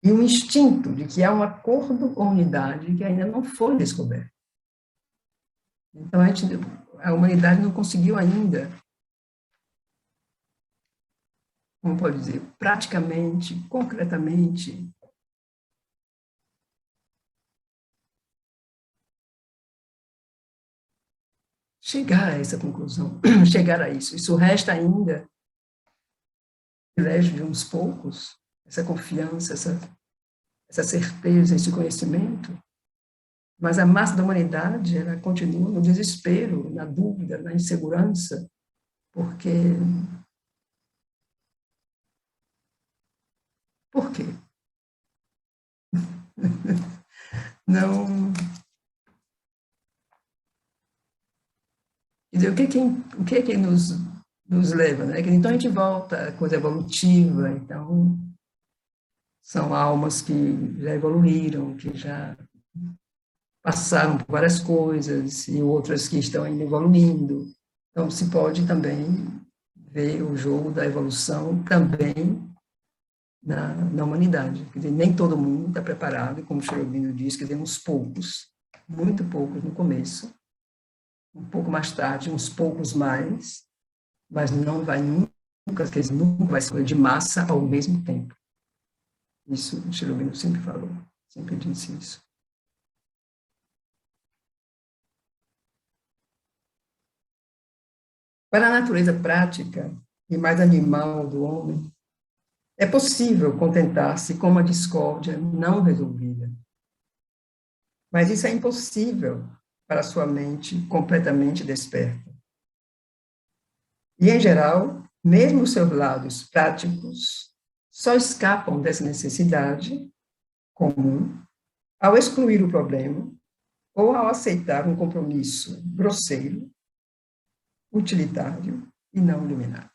e um instinto de que há um acordo ou unidade que ainda não foi descoberto. Então, a humanidade não conseguiu ainda, como pode dizer, praticamente, concretamente, chegar a essa conclusão, chegar a isso. Isso resta ainda o privilégio de uns poucos, essa confiança, essa certeza, esse conhecimento, mas a massa da humanidade, ela continua no desespero, na dúvida, na insegurança, porque... Por quê? Não... Quer dizer, o que é que nos leva, né? Então a gente volta à coisa evolutiva, então são almas que já evoluíram, que já passaram por várias coisas, e outras que estão ainda evoluindo. Então se pode também ver o jogo da evolução também na humanidade. Quer dizer, nem todo mundo está preparado, como o Sri Aurobindo diz, quer dizer, uns poucos, muito poucos no começo, um pouco mais tarde, uns poucos mais, mas não vai nunca, quer dizer, nunca vai ser de massa ao mesmo tempo. Isso o Sri Aurobindo sempre falou, sempre disse isso. Para a natureza prática e mais animal do homem, é possível contentar-se com uma discórdia não resolvida. Mas isso é impossível para a sua mente completamente desperta. E, em geral, mesmo os seus lados práticos só escapam dessa necessidade comum ao excluir o problema ou ao aceitar um compromisso grosseiro, utilitário e não iluminado.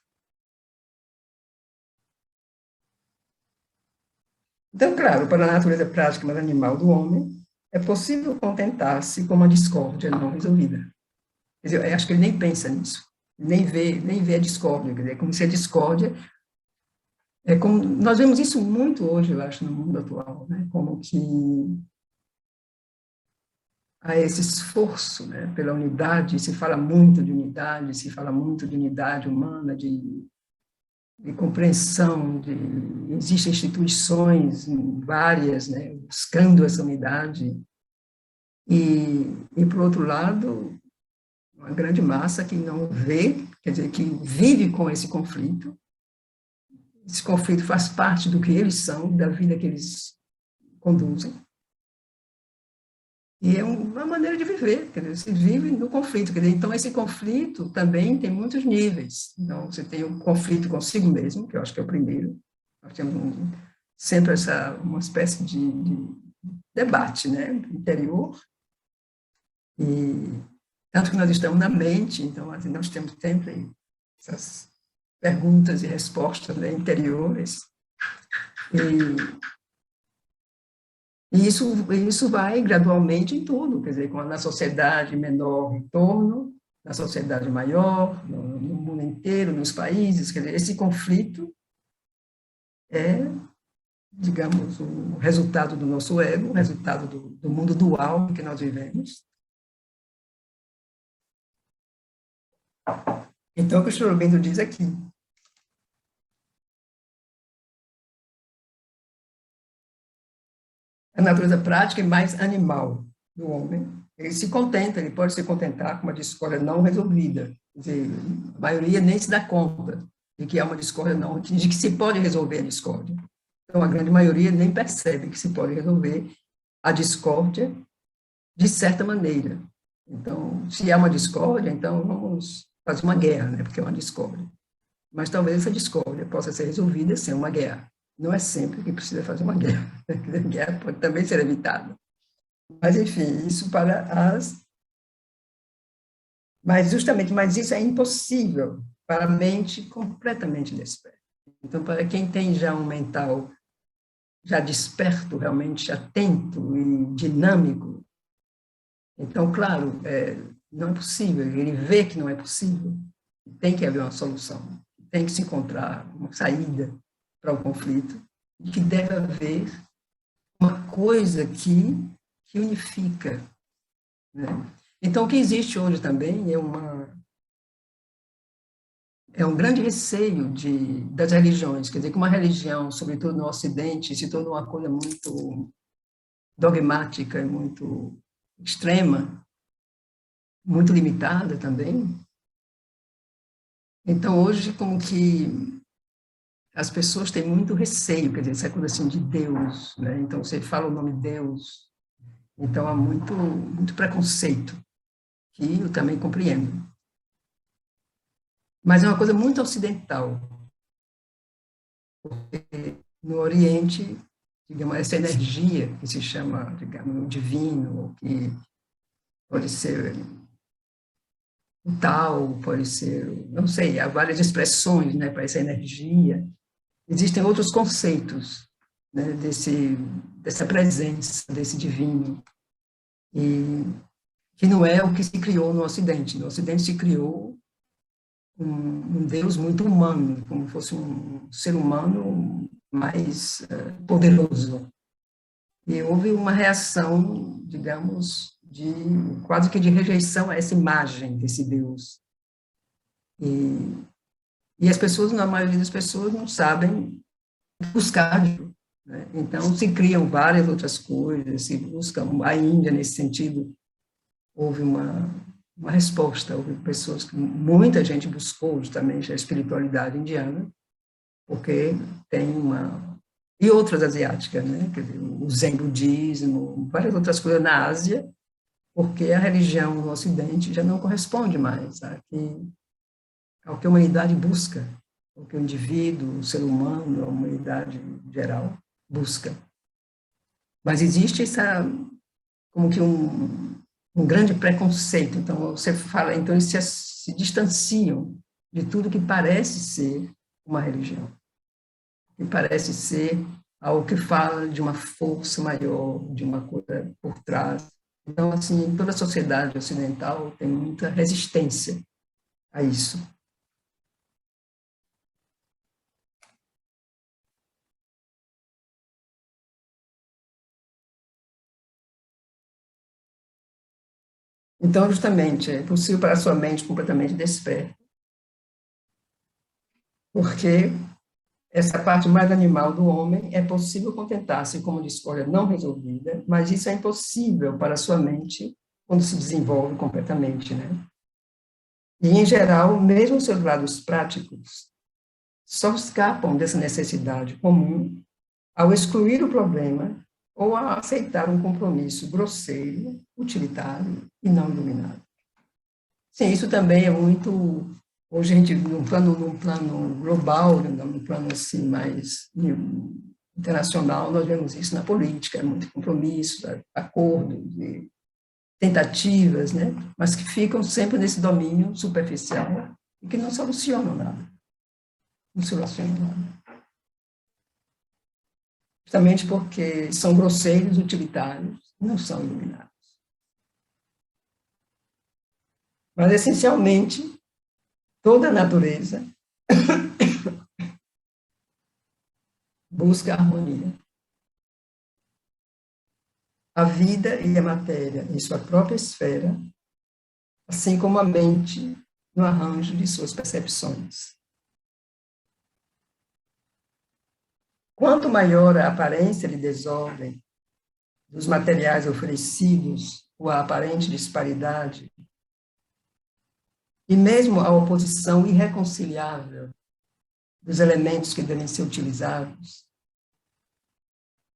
Então, claro, para a natureza prática mas animal do homem, é possível contentar-se com uma discórdia não resolvida. Quer dizer, eu acho que ele nem pensa nisso, nem vê a discórdia, quer dizer, como se a discórdia... como, nós vemos isso muito hoje, eu acho, no mundo atual, né? Como que há esse esforço, né, pela unidade, se fala muito de unidade, se fala muito de unidade humana, de compreensão, existem instituições várias, né, buscando essa unidade, e por outro lado, uma grande massa que não vê, quer dizer, que vive com esse conflito faz parte do que eles são, da vida que eles conduzem, e é uma maneira de viver, quer dizer, se vive no conflito, quer dizer, então esse conflito também tem muitos níveis. Então você tem o conflito consigo mesmo, que eu acho que é o primeiro. Nós temos sempre uma espécie de debate, né, interior, e tanto que nós estamos na mente, então assim, nós temos sempre essas perguntas e respostas, né, interiores, e isso vai gradualmente em tudo, quer dizer, na sociedade menor retorno, na sociedade maior, no mundo inteiro, nos países, quer dizer, esse conflito é, digamos, o resultado do nosso ego, o resultado do mundo dual em que nós vivemos. Então, o que o Sri Aurobindo diz aqui, a natureza prática e mais animal do homem. Ele se contenta, ele pode se contentar com uma discórdia não resolvida. Quer dizer, a maioria nem se dá conta de que há uma discórdia não, de que se pode resolver a discórdia. Então, a grande maioria nem percebe que se pode resolver a discórdia de certa maneira. Então, se há uma discórdia, então vamos fazer uma guerra, né? Porque é uma discórdia. Mas talvez essa discórdia possa ser resolvida sem uma guerra. Não é sempre que precisa fazer uma guerra. A guerra pode também ser evitada. Mas, enfim, isso para as... Mas isso é impossível para a mente completamente desperta. Então, para quem tem já um mental já desperto, realmente atento e dinâmico, então, claro, não é possível, ele vê que não é possível, tem que haver uma solução, tem que se encontrar uma saída para o conflito, e que deve haver uma coisa que unifica, né? Então, o que existe hoje também é um grande receio das religiões, quer dizer, que uma religião, sobretudo no Ocidente, se tornou uma coisa muito dogmática, muito extrema, muito limitada também. Então, hoje, como que as pessoas têm muito receio, quer dizer, essa coisa assim de Deus, né? Então, você fala o nome Deus, então há muito preconceito, que eu também compreendo. Mas é uma coisa muito ocidental. No Oriente, digamos, essa energia que se chama, digamos, divino, que pode ser o tal, pode ser, não sei, há várias expressões, né, para essa energia. Existem outros conceitos, né, dessa presença, desse divino, e que não é o que se criou no Ocidente. No Ocidente se criou um Deus muito humano, como fosse um ser humano mais poderoso. E houve uma reação, digamos, quase que de rejeição a essa imagem desse Deus. E as pessoas, na maioria das pessoas, não sabem buscar, né? Então, se criam várias outras coisas, se buscam. A Índia, nesse sentido, houve uma resposta, houve pessoas que muita gente buscou justamente a espiritualidade indiana, porque tem e outras asiáticas, né? Quer dizer, o Zen budismo, várias outras coisas na Ásia, porque a religião no Ocidente já não corresponde mais ao que a humanidade busca, ao que o indivíduo, o ser humano, a humanidade geral busca. Mas existe como que um grande preconceito. Então, você fala, então eles se distanciam de tudo que parece ser uma religião, que parece ser algo que fala de uma força maior, de uma coisa por trás. Então, assim, toda a sociedade ocidental tem muita resistência a isso. Então, justamente, é possível para a sua mente completamente desperta, porque essa parte mais animal do homem é possível contentar-se com uma discórdia não resolvida, mas isso é impossível para a sua mente quando se desenvolve completamente, né? E, em geral, mesmo os seus lados práticos só escapam dessa necessidade comum ao excluir o problema ou a aceitar um compromisso grosseiro, utilitário e não iluminado. Sim, isso também é muito. Hoje a gente, num plano global, num plano assim mais internacional, nós vemos isso na política, muito compromisso, acordos, tentativas, né? Mas que ficam sempre nesse domínio superficial e que não solucionam nada. Não solucionam nada. Justamente porque são grosseiros, utilitários, não são iluminados. Mas, essencialmente, toda a natureza busca a harmonia. A vida e a matéria em sua própria esfera, assim como a mente no arranjo de suas percepções. Quanto maior a aparência de desordem dos materiais oferecidos ou a aparente disparidade, e mesmo a oposição irreconciliável dos elementos que devem ser utilizados,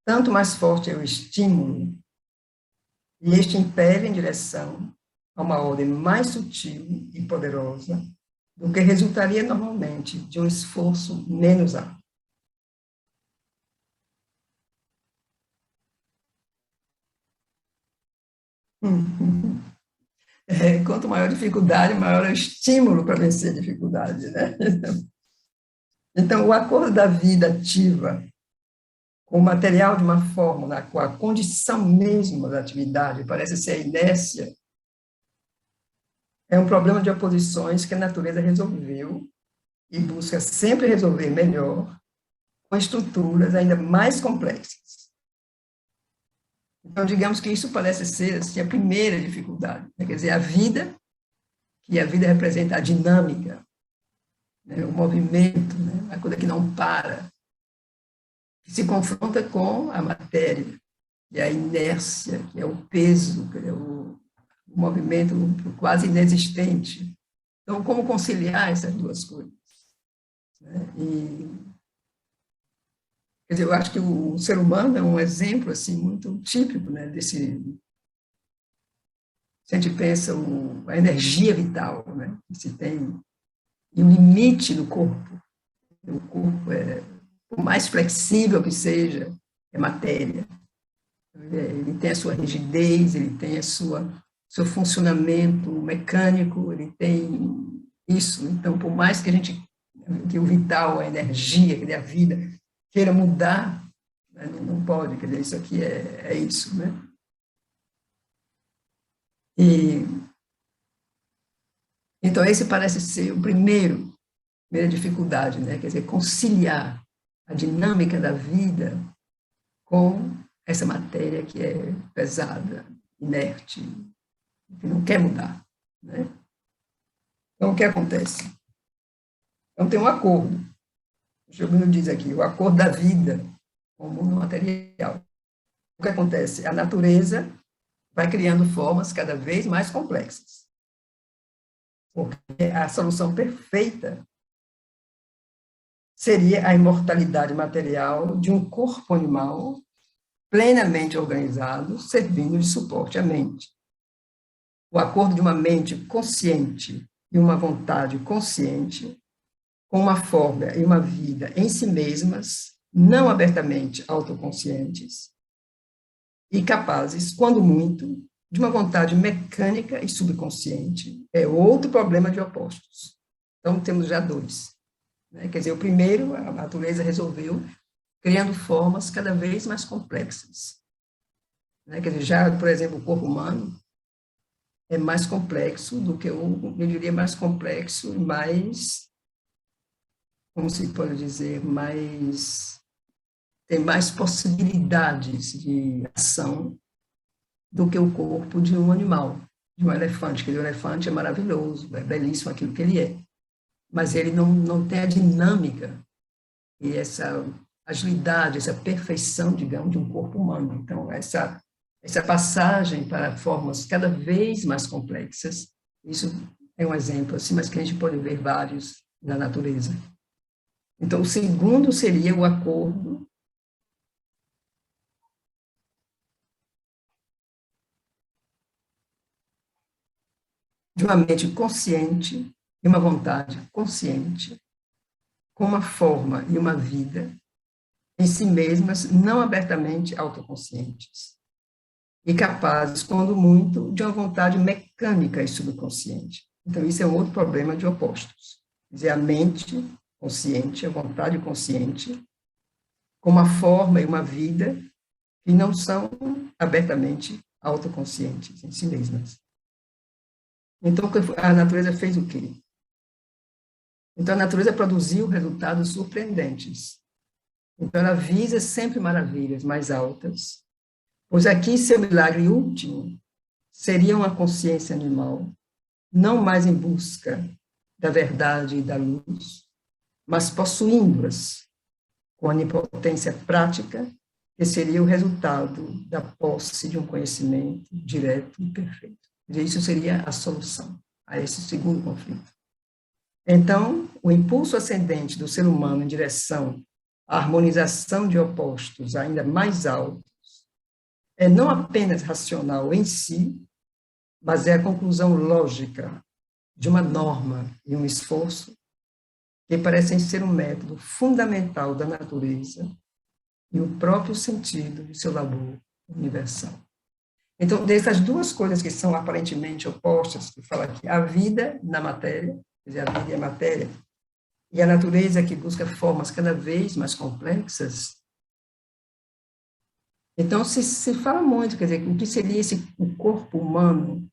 tanto mais forte é o estímulo, e este impele em direção a uma ordem mais sutil e poderosa do que resultaria normalmente de um esforço menos árduo. Quanto maior a dificuldade, maior é o estímulo para vencer a dificuldade, né? Então, o acordo da vida ativa com o material de uma forma na qual a condição mesmo da atividade parece ser a inércia, é um problema de oposições que a natureza resolveu e busca sempre resolver melhor com estruturas ainda mais complexas. Então, digamos que isso parece ser assim, a primeira dificuldade, né? Quer dizer, a vida, que a vida representa a dinâmica, né? O movimento, né? A coisa que não para, que se confronta com a matéria, que é a inércia, que é o peso, que é o um movimento quase inexistente. Então, como conciliar essas duas coisas? Quer dizer, eu acho que o ser humano é um exemplo assim, muito típico, né, desse... Se a gente pensa a energia vital, né, que se tem, e o limite do corpo. O corpo, por mais flexível que seja, é matéria. Ele tem a sua rigidez, ele tem seu funcionamento mecânico, ele tem isso. Então, por mais que que o vital, a energia, que a vida queira mudar, né, não pode, quer dizer, isso aqui é isso, né? Então, esse parece ser a primeira dificuldade, né? Quer dizer, conciliar a dinâmica da vida com essa matéria que é pesada, inerte, que não quer mudar, né? Então, o que acontece? Então, tem um acordo. O Giovanni diz aqui, o acordo da vida com o mundo material. O que acontece? A natureza vai criando formas cada vez mais complexas. Porque a solução perfeita seria a imortalidade material de um corpo animal plenamente organizado, servindo de suporte à mente. O acordo de uma mente consciente e uma vontade consciente, com uma forma e uma vida em si mesmas, não abertamente autoconscientes, e capazes, quando muito, de uma vontade mecânica e subconsciente, é outro problema de opostos. Então, temos já dois. Né? Quer dizer, o primeiro, a natureza resolveu, criando formas cada vez mais complexas. Né? Quer dizer, já, por exemplo, o corpo humano é mais complexo do que eu diria, mais complexo e mais, como se pode dizer, tem mais possibilidades de ação do que o corpo de um animal, de um elefante. Quer dizer, o elefante é maravilhoso, é belíssimo aquilo que ele é, mas ele não tem a dinâmica e essa agilidade, essa perfeição, digamos, de um corpo humano. Então, essa passagem para formas cada vez mais complexas, isso é um exemplo, assim, mas que a gente pode ver vários na natureza. Então, o segundo seria o acordo de uma mente consciente e uma vontade consciente, com uma forma e uma vida em si mesmas, não abertamente autoconscientes, e capazes, quando muito, de uma vontade mecânica e subconsciente. Então, isso é um outro problema de opostos. Quer dizer, a mente consciente, a vontade consciente, com uma forma e uma vida que não são abertamente autoconscientes em si mesmas. Então, a natureza fez o quê? Então, a natureza produziu resultados surpreendentes. Então, ela visa sempre maravilhas mais altas, pois aqui seu milagre último seria uma consciência animal, não mais em busca da verdade e da luz, mas possuindo-as com a onipotência prática, que seria o resultado da posse de um conhecimento direto e perfeito. Isso seria a solução a esse segundo conflito. Então, o impulso ascendente do ser humano em direção à harmonização de opostos ainda mais altos é não apenas racional em si, mas é a conclusão lógica de uma norma e um esforço que parecem ser um método fundamental da natureza e o próprio sentido de seu labor universal. Então, dessas duas coisas que são aparentemente opostas, que fala aqui, a vida na matéria, quer dizer, a vida e a matéria, e a natureza que busca formas cada vez mais complexas. Então, se fala muito, quer dizer, o que seria o corpo humano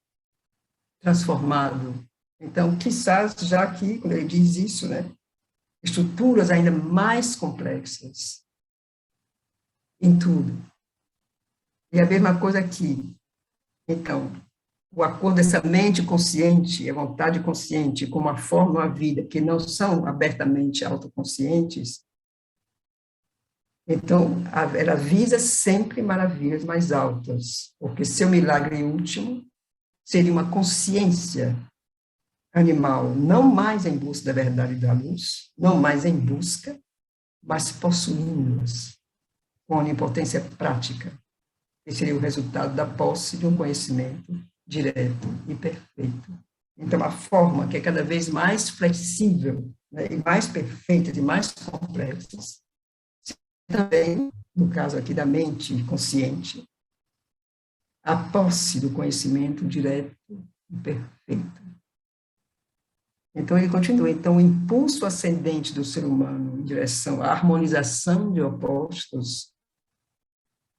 transformado. Então, quizás, já aqui, quando ele diz isso, né, estruturas ainda mais complexas em tudo. E a mesma coisa aqui. Então, o acordo dessa mente consciente, a vontade consciente, com uma forma, uma vida que não são abertamente autoconscientes, então, ela visa sempre maravilhas mais altas, porque seu milagre último seria uma consciência animal, não mais em busca da verdade e da luz, não mais em busca, mas possuindo-as com onipotência prática, que seria o resultado da posse de um conhecimento direto e perfeito. Então, a forma que é cada vez mais flexível, né, e mais perfeita e mais complexa, também, no caso aqui da mente consciente, a posse do conhecimento direto e perfeito. Então, ele continua. Então, o impulso ascendente do ser humano em direção à harmonização de opostos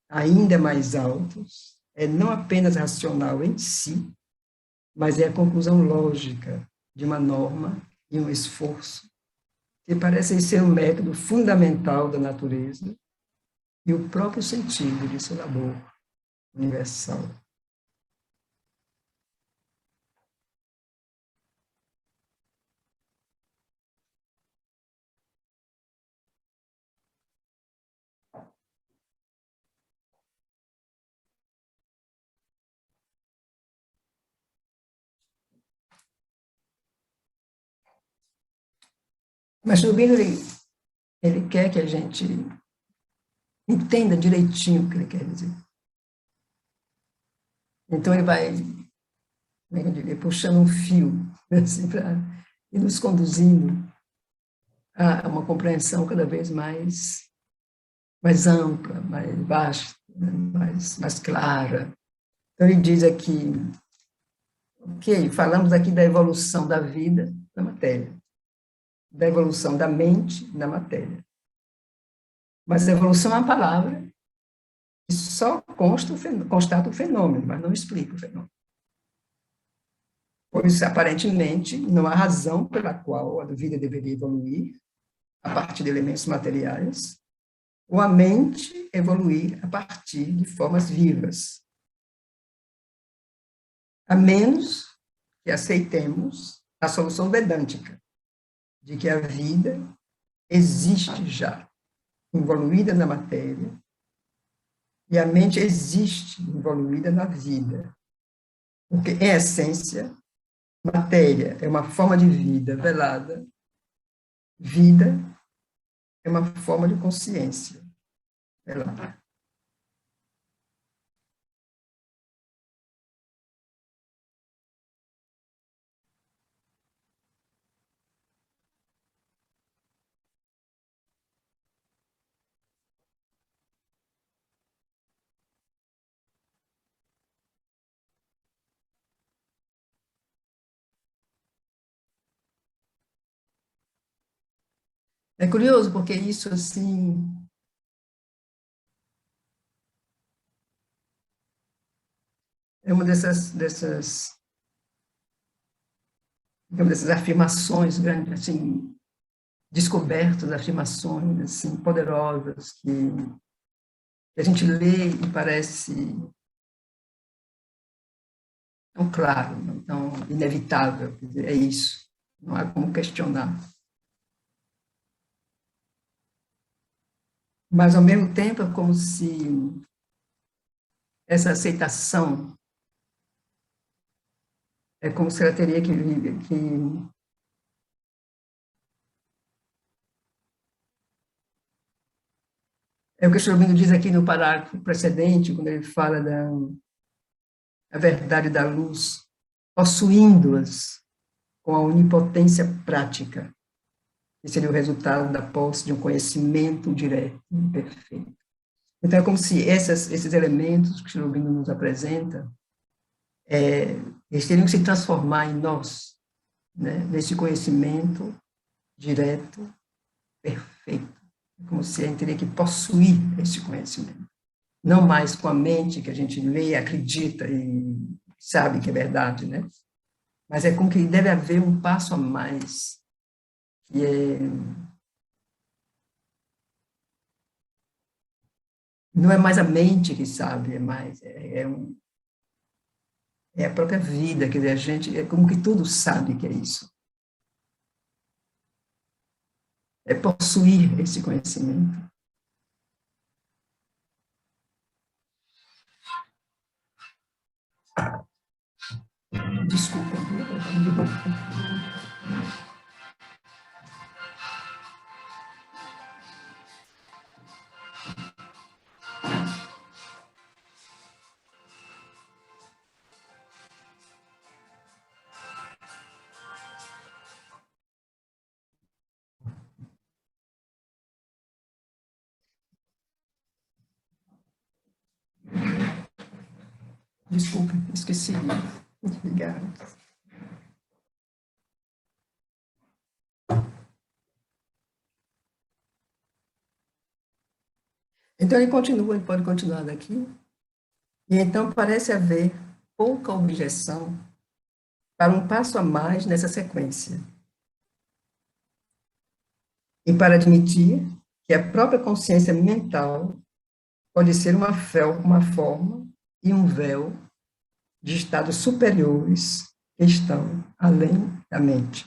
ainda mais altos é não apenas racional em si, mas é a conclusão lógica de uma norma e um esforço que parecem ser um método fundamental da natureza e o próprio sentido de seu labor universal. Mas Rubino, ele quer que a gente entenda direitinho o que ele quer dizer. Então, ele vai, como é que eu diria, puxando um fio, assim, para ir nos conduzindo a uma compreensão cada vez mais ampla, mais vasta, né, mais clara. Então, ele diz aqui, ok, falamos aqui da evolução da vida na matéria, da evolução da mente na matéria. Mas a evolução é uma palavra que só constata o fenômeno, mas não explica o fenômeno. Pois, aparentemente, não há razão pela qual a vida deveria evoluir a partir de elementos materiais, ou a mente evoluir a partir de formas vivas. A menos que aceitemos a solução vedântica, de que a vida existe já, evoluída na matéria, e a mente existe evoluída na vida. Porque, em essência, matéria é uma forma de vida velada, vida é uma forma de consciência velada. É curioso, porque isso, assim, é uma dessas afirmações grandes, assim, descobertas, afirmações, assim, poderosas, que a gente lê e parece tão claro, tão inevitável, quer dizer, é isso, não há como questionar. Mas, ao mesmo tempo, é como se essa aceitação, é como se ela teria que é o que o Sr. diz aqui no parágrafo precedente, quando ele fala da a verdade da luz, possuindo-as com a onipotência prática, que seria o resultado da posse de um conhecimento direto e perfeito. Então, é como se esses elementos que o Sr. nos apresenta, eles teriam que se transformar em nós, né, nesse conhecimento direto, perfeito. É como se a gente teria que possuir esse conhecimento. Não mais com a mente que a gente lê, acredita e sabe que é verdade, né? Mas é como que deve haver um passo a mais, que não é mais a mente que sabe, é a própria vida, quer dizer, a gente, é como que tudo sabe que é isso. É possuir esse conhecimento. Desculpa. Desculpa, esqueci. Obrigada. Então, ele continua, ele pode continuar daqui. E então parece haver pouca objeção para um passo a mais nessa sequência. E para admitir que a própria consciência mental pode ser uma forma e um véu de estados superiores que estão além da mente.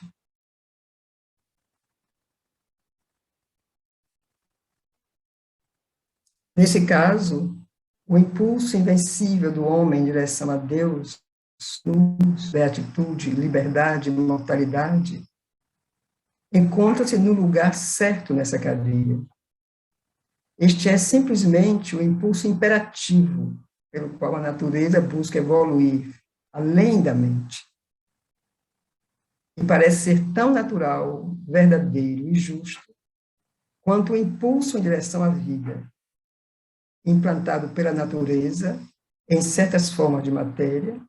Nesse caso, o impulso invencível do homem em direção a Deus, luz, beatitude, liberdade, imortalidade, encontra-se no lugar certo nessa cadeia. Este é simplesmente o impulso imperativo pelo qual a natureza busca evoluir além da mente. E parece ser tão natural, verdadeiro e justo quanto o impulso em direção à vida, implantado pela natureza em certas formas de matéria,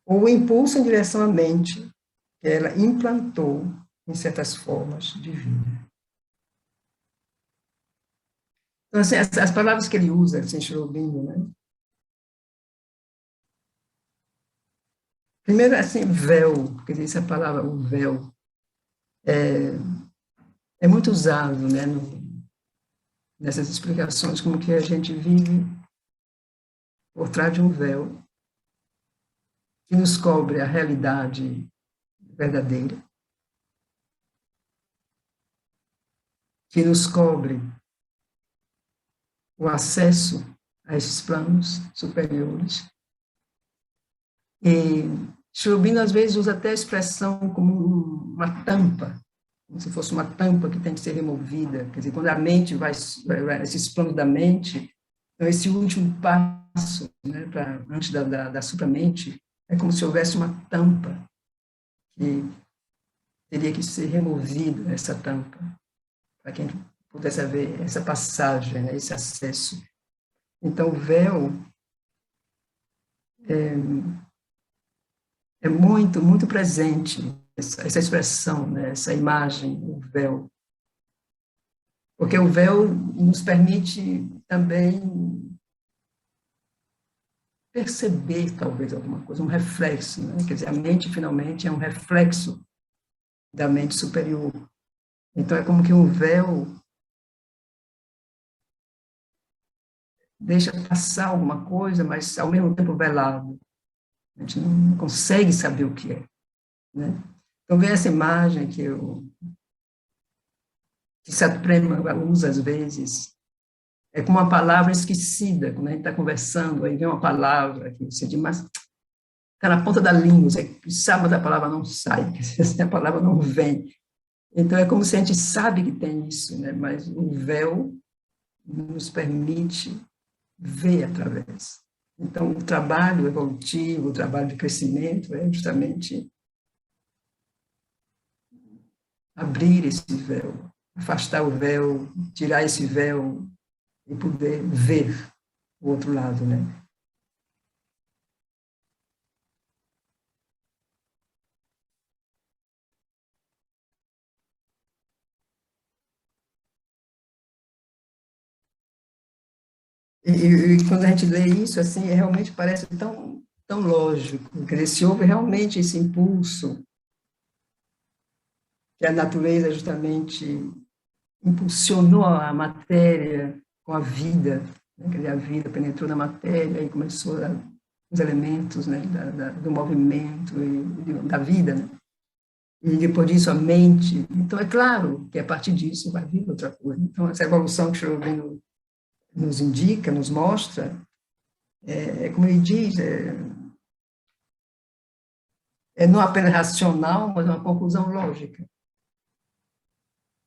ou o impulso em direção à mente, que ela implantou em certas formas de vida. Então, assim, as palavras que ele usa, assim, Shirobinho, né? Primeiro, assim, véu, porque essa palavra, o véu, é muito usado, né, nessas explicações, como que a gente vive por trás de um véu que nos cobre a realidade verdadeira, que nos cobre o acesso a esses planos superiores. E Shirobinho, às vezes, usa até a expressão como uma tampa, como se fosse uma tampa que tem que ser removida. Quer dizer, quando a mente vai esses planos da mente, então esse último passo, né, antes da supramente, é como se houvesse uma tampa que teria que ser removida, essa tampa, para quem pudesse haver essa passagem, né, esse acesso. Então, o véu é muito, muito presente, essa expressão, né, essa imagem, o véu. Porque o véu nos permite também perceber, talvez, alguma coisa, um reflexo, né? Quer dizer, a mente, finalmente, é um reflexo da mente superior. Então, é como que um véu deixa passar alguma coisa, mas, ao mesmo tempo, velado. A gente não consegue saber o que é, né? Então, vem essa imagem que Satprema usa, às vezes, é como uma palavra esquecida, quando a gente está conversando, aí vem uma palavra que você diz, mas está na ponta da língua, você sabe, mas a palavra não sai, a palavra não vem. Então, é como se a gente sabe que tem isso, né? Mas o véu nos permite ver através. Então, o trabalho evolutivo, o trabalho de crescimento é justamente abrir esse véu, afastar o véu, tirar esse véu e poder ver o outro lado, né? E quando a gente lê isso, assim, realmente parece tão, tão lógico, que se houve realmente esse impulso, que a natureza justamente impulsionou a matéria com a vida, né? Quer dizer, a vida penetrou na matéria e começou os elementos, né, do movimento e da vida, né? E depois disso a mente. Então, é claro que a partir disso vai vir outra coisa. Então, essa evolução que o Shirobinho nos indica, nos mostra, como ele diz, é não apenas racional, mas uma conclusão lógica.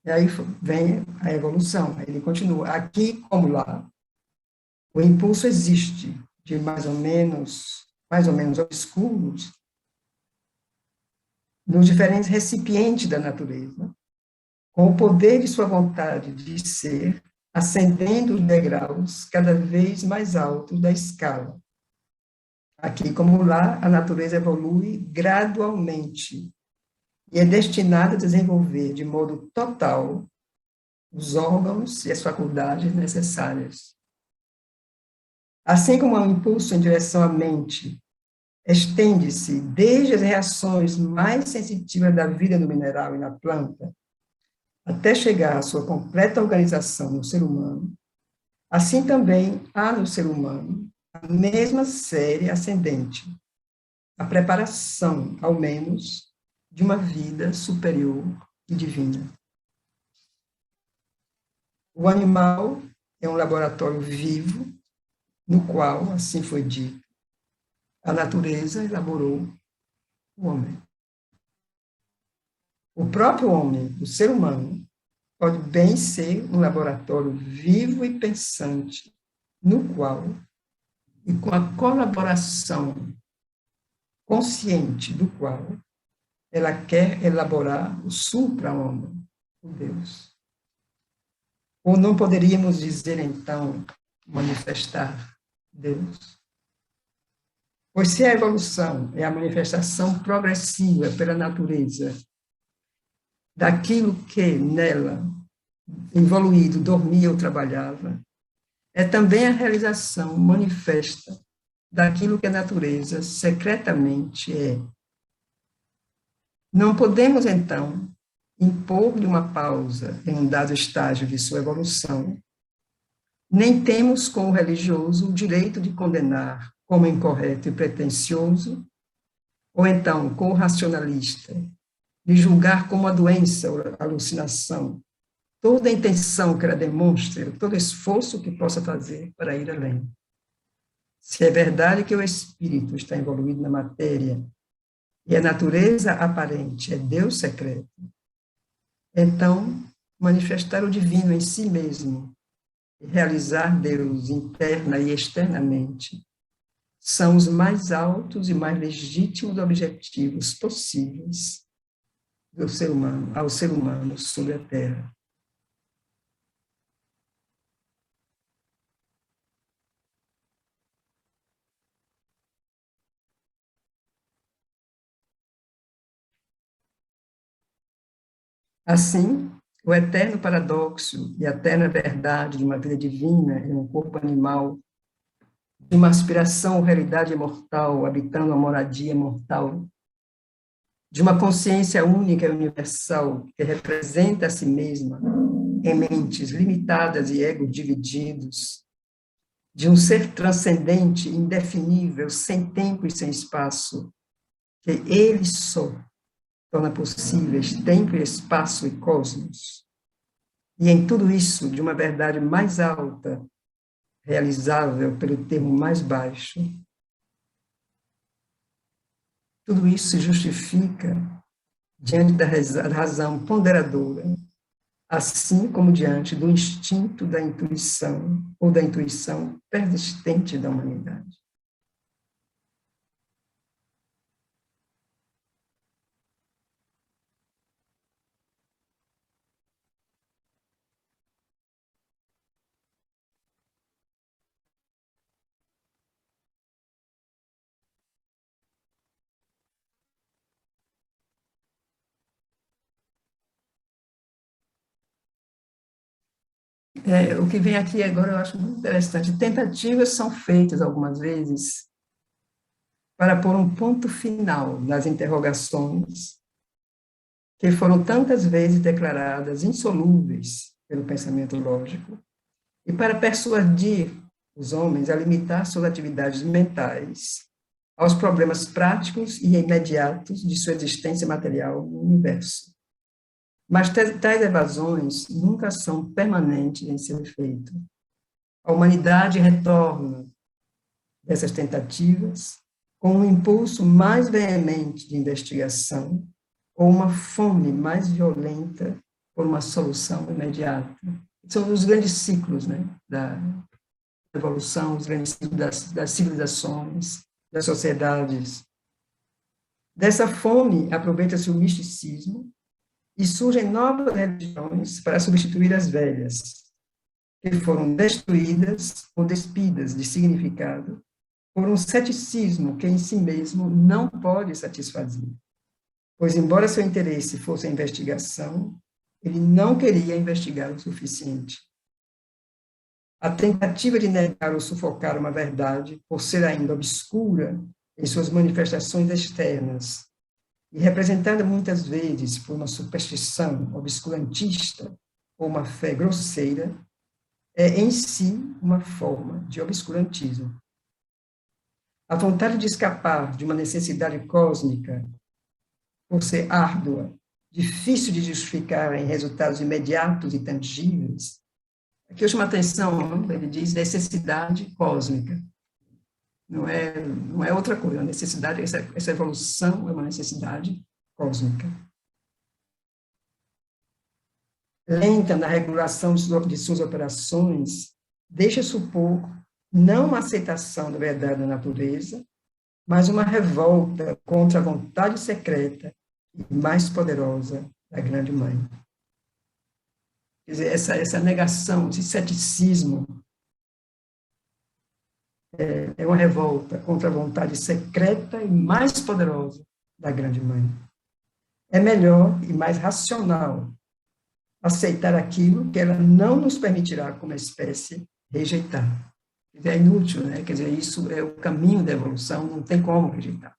E aí vem a evolução. Ele continua. Aqui como lá, o impulso existe de mais ou menos obscuros nos diferentes recipientes da natureza, com o poder de sua vontade de ser, ascendendo os degraus cada vez mais altos da escala. Aqui como lá, a natureza evolui gradualmente e é destinada a desenvolver de modo total os órgãos e as faculdades necessárias. Assim como o impulso em direção à mente estende-se desde as reações mais sensitivas da vida no mineral e na planta, até chegar à sua completa organização no ser humano, assim também há no ser humano a mesma série ascendente, a preparação, ao menos, de uma vida superior e divina. O animal é um laboratório vivo, no qual, assim foi dito, a natureza elaborou o homem. O próprio homem, o ser humano, pode bem ser um laboratório vivo e pensante, no qual, e com a colaboração consciente do qual, ela quer elaborar o supra-homem, o Deus. Ou não poderíamos dizer, então, manifestar Deus? Pois se a evolução é a manifestação progressiva pela natureza daquilo que nela, evoluído, dormia ou trabalhava, é também a realização manifesta daquilo que a natureza secretamente é. Não podemos, então, impor-lhe uma pausa em um dado estágio de sua evolução, nem temos com o religioso o direito de condenar como incorreto e pretensioso, ou então com o racionalista, de julgar como uma doença ou alucinação, toda a intenção que ela demonstre, todo esforço que possa fazer para ir além. Se é verdade que o espírito está evoluído na matéria e a natureza aparente é Deus secreto, então manifestar o divino em si mesmo e realizar Deus interna e externamente são os mais altos e mais legítimos objetivos possíveis do ser humano, ao ser humano sobre a Terra. Assim, o eterno paradoxo e a eterna verdade de uma vida divina em um corpo animal, de uma aspiração à realidade imortal, habitando a moradia mortal, de uma consciência única e universal que representa a si mesma em mentes limitadas e egos divididos, de um ser transcendente, indefinível, sem tempo e sem espaço, que ele só torna possíveis tempo e espaço e cosmos. E em tudo isso, de uma verdade mais alta, realizável pelo termo mais baixo, tudo isso se justifica diante da razão ponderadora, assim como diante do instinto da intuição, ou da intuição persistente da humanidade. O que vem aqui agora eu acho muito interessante. Tentativas são feitas algumas vezes para pôr um ponto final nas interrogações que foram tantas vezes declaradas insolúveis pelo pensamento lógico e para persuadir os homens a limitar suas atividades mentais aos problemas práticos e imediatos de sua existência material no universo. Mas tais evasões nunca são permanentes em seu efeito. A humanidade retorna dessas tentativas com um impulso mais veemente de investigação ou uma fome mais violenta por uma solução imediata. São os grandes ciclos, né, da evolução, os grandes ciclos das civilizações, das sociedades. Dessa fome, aproveita-se o misticismo e surgem novas religiões para substituir as velhas, que foram destruídas ou despidas de significado por um ceticismo que em si mesmo não pode satisfazer. Pois, embora seu interesse fosse a investigação, ele não queria investigar o suficiente. A tentativa de negar ou sufocar uma verdade, por ser ainda obscura em suas manifestações externas, e representada muitas vezes por uma superstição obscurantista ou uma fé grosseira, é em si uma forma de obscurantismo. A vontade de escapar de uma necessidade cósmica, por ser árdua, difícil de justificar em resultados imediatos e tangíveis. Aqui eu chamo a atenção, ele diz necessidade cósmica. Não é outra coisa, a necessidade, essa evolução é uma necessidade cósmica. Lenta na regulação de suas operações, deixa supor não uma aceitação da verdade da natureza, mas uma revolta contra a vontade secreta e mais poderosa da grande mãe. Quer dizer, essa negação, esse ceticismo é uma revolta contra a vontade secreta e mais poderosa da grande mãe. É melhor e mais racional aceitar aquilo que ela não nos permitirá, como espécie, rejeitar. É inútil, né? Quer dizer, isso é o caminho da evolução, não tem como rejeitar.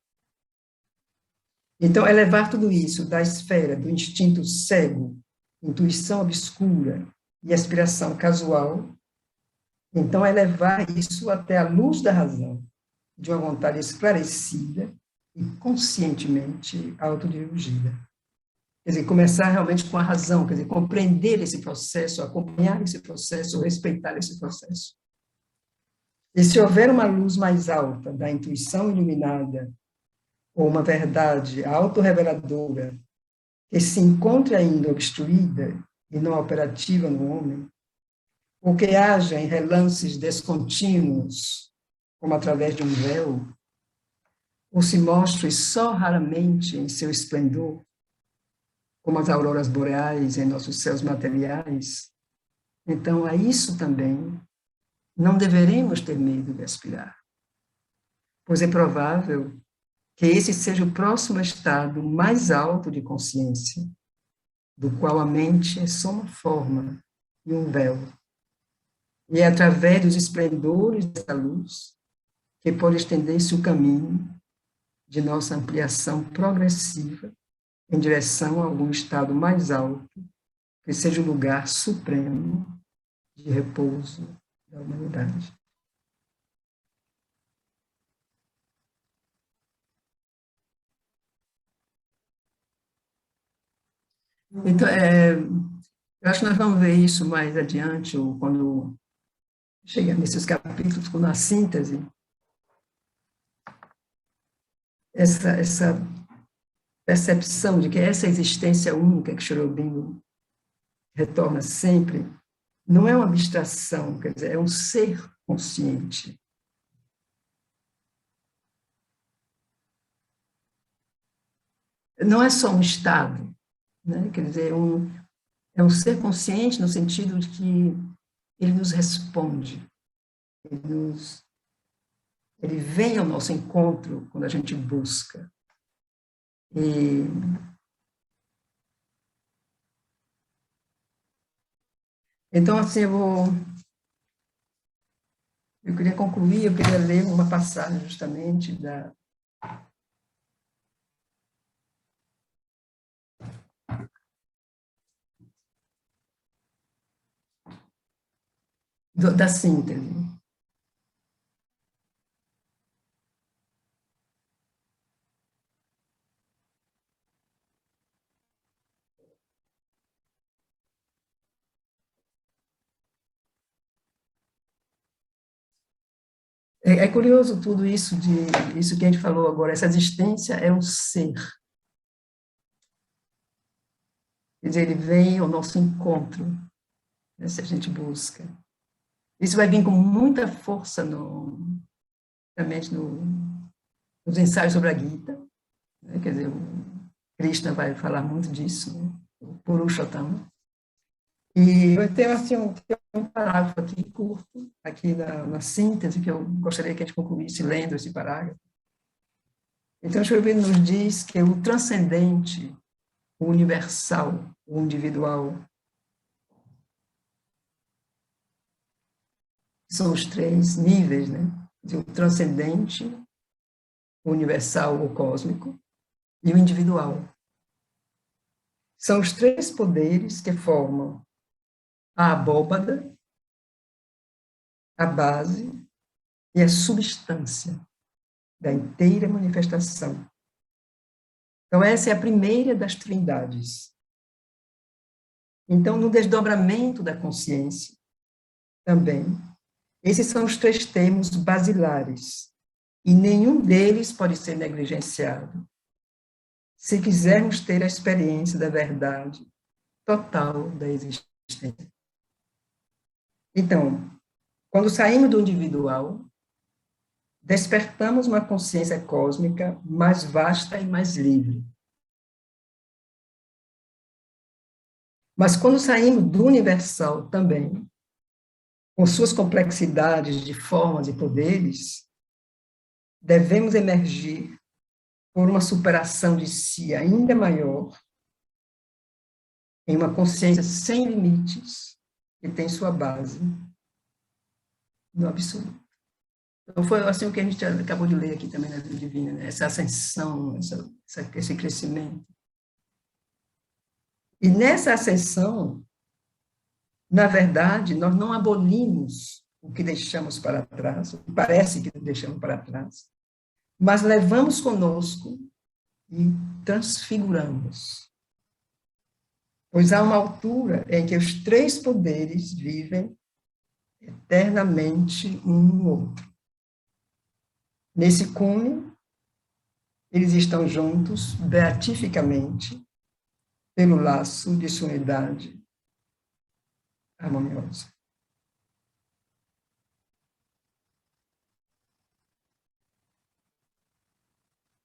Então, elevar tudo isso da esfera do instinto cego, intuição obscura e aspiração casual, então elevar isso até a luz da razão, de uma vontade esclarecida e conscientemente autodirigida. Quer dizer, começar realmente com a razão, quer dizer, compreender esse processo, acompanhar esse processo, respeitar esse processo. E se houver uma luz mais alta da intuição iluminada, ou uma verdade autorreveladora, que se encontre ainda obstruída e não operativa no homem, ou que haja em relances descontínuos, como através de um véu, ou se mostre só raramente em seu esplendor, como as auroras boreais em nossos céus materiais, então a isso também não deveremos ter medo de aspirar, pois é provável que esse seja o próximo estado mais alto de consciência, do qual a mente é só uma forma e um véu. E é através dos esplendores dessa luz que pode estender-se o caminho de nossa ampliação progressiva em direção a algum estado mais alto, que seja o lugar supremo de repouso da humanidade. Então, eu acho que nós vamos ver isso mais adiante, ou quando chegar nesses capítulos, quando a síntese, essa percepção de que essa existência única que Cherubim retorna sempre, não é uma abstração, quer dizer, é um ser consciente. Não é só um estado, né? Quer dizer, é um ser consciente no sentido de que ele nos responde, ele vem ao nosso encontro quando a gente busca. E então, assim, eu queria concluir, eu queria ler uma passagem justamente da síntese. É curioso tudo isso, isso que a gente falou agora, essa existência é um ser. Quer dizer, ele vem ao nosso encontro, né, se a gente busca. Isso vai vir com muita força realmente nos ensaios sobre a Gita, né? Quer dizer, o Krishna vai falar muito disso, né? O Purushottama. E eu tenho assim, um parágrafo aqui curto, aqui na síntese, que eu gostaria que a gente concluísse lendo esse parágrafo. Então, o Sri Aurobindo nos diz que o transcendente, o universal, o individual, são os três níveis, né? O transcendente, o universal, o cósmico, e o individual. São os três poderes que formam a abóbada, a base e a substância da inteira manifestação. Então, essa é a primeira das trindades. Então, no desdobramento da consciência, também, esses são os três termos basilares, e nenhum deles pode ser negligenciado, se quisermos ter a experiência da verdade total da existência. Então, quando saímos do individual, despertamos uma consciência cósmica mais vasta e mais livre. Mas quando saímos do universal também, com suas complexidades de formas e poderes, devemos emergir por uma superação de si ainda maior, em uma consciência sem limites, que tem sua base no absoluto. Então, foi assim o que a gente acabou de ler aqui também na Vida Divina, né? Essa ascensão, esse crescimento. E nessa ascensão, na verdade, nós não abolimos o que deixamos para trás, o que parece que deixamos para trás, mas levamos conosco e transfiguramos. Pois há uma altura em que os três poderes vivem eternamente um no outro. Nesse cume, eles estão juntos beatificamente pelo laço de sua unidade harmoniosa.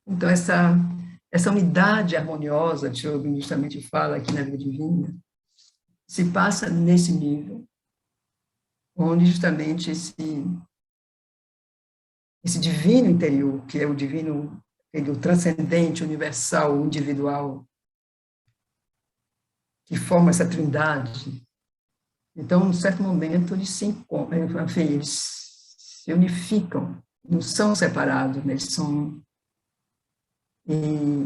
Então, essa unidade harmoniosa, que o Sri justamente fala aqui na Vida Divina, se passa nesse nível, onde justamente esse divino interior, que é o divino, o transcendente, universal, individual, que forma essa trindade. Então, num certo momento, eles se encontram, enfim, eles se unificam, não são separados, né? Eles são... E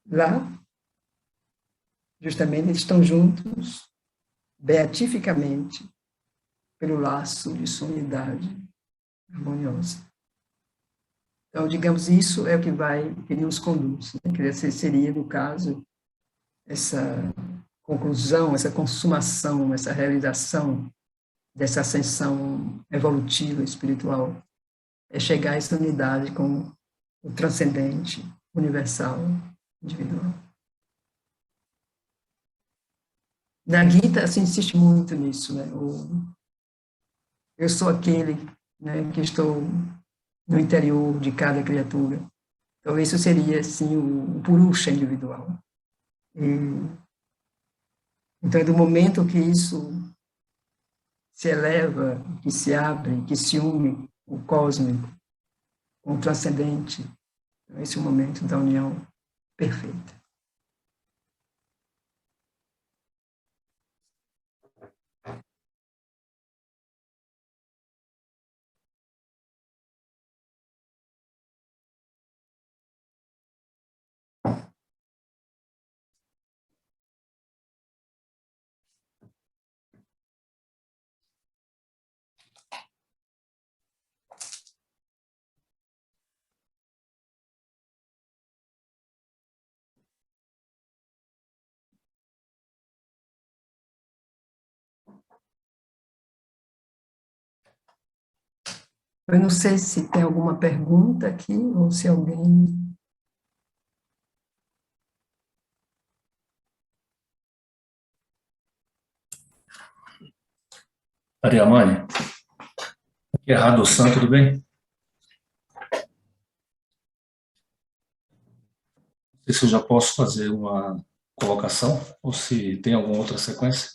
lá, justamente, eles estão juntos, beatificamente, pelo laço de sua unidade harmoniosa. Então, digamos, isso é o que nos conduz, né? Que seria, no caso, essa conclusão, essa consumação, essa realização dessa ascensão evolutiva, espiritual, é chegar a essa unidade com o transcendente, universal, individual. Na Gita se insiste muito nisso, né? Eu sou aquele, né, que estou no interior de cada criatura. Então, isso seria, assim, o Purusha individual. Então, é do momento que isso se eleva, que se abre, que se une o cósmico com o transcendente, então, esse é o momento da união perfeita. Eu não sei se tem alguma pergunta aqui, ou se alguém... Ariamane, aqui é Radosan, tudo bem? Não sei se eu já posso fazer uma colocação, ou se tem alguma outra sequência.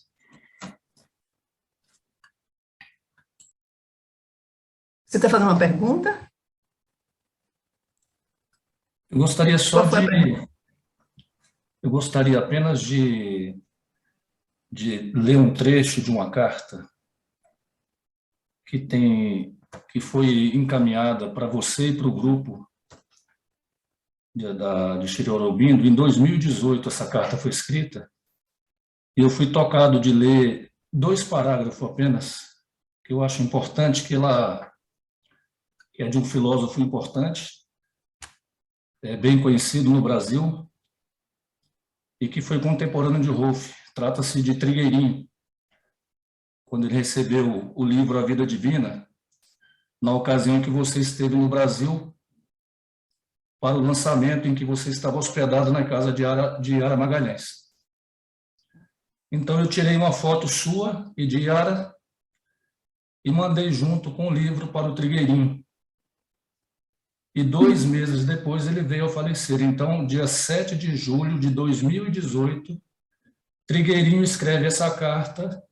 Você está fazendo uma pergunta? Eu gostaria só Qual foi a pergunta? Eu gostaria apenas de ler um trecho de uma carta que foi encaminhada para você e para o grupo de Sri Aurobindo. Em 2018, essa carta foi escrita, e eu fui tocado de ler 2 parágrafos apenas, que eu acho importante, que é de um filósofo importante, bem conhecido no Brasil, e que foi contemporâneo de Rolf. Trata-se de Trigueirinho, quando ele recebeu o livro A Vida Divina, na ocasião em que você esteve no Brasil, para o lançamento em que você estava hospedado na casa de Yara Magalhães. Então, eu tirei uma foto sua e de Yara e mandei junto com o livro para o Trigueirinho. E 2 meses depois ele veio a falecer. Então, dia 7 de julho de 2018, Trigueirinho escreve essa carta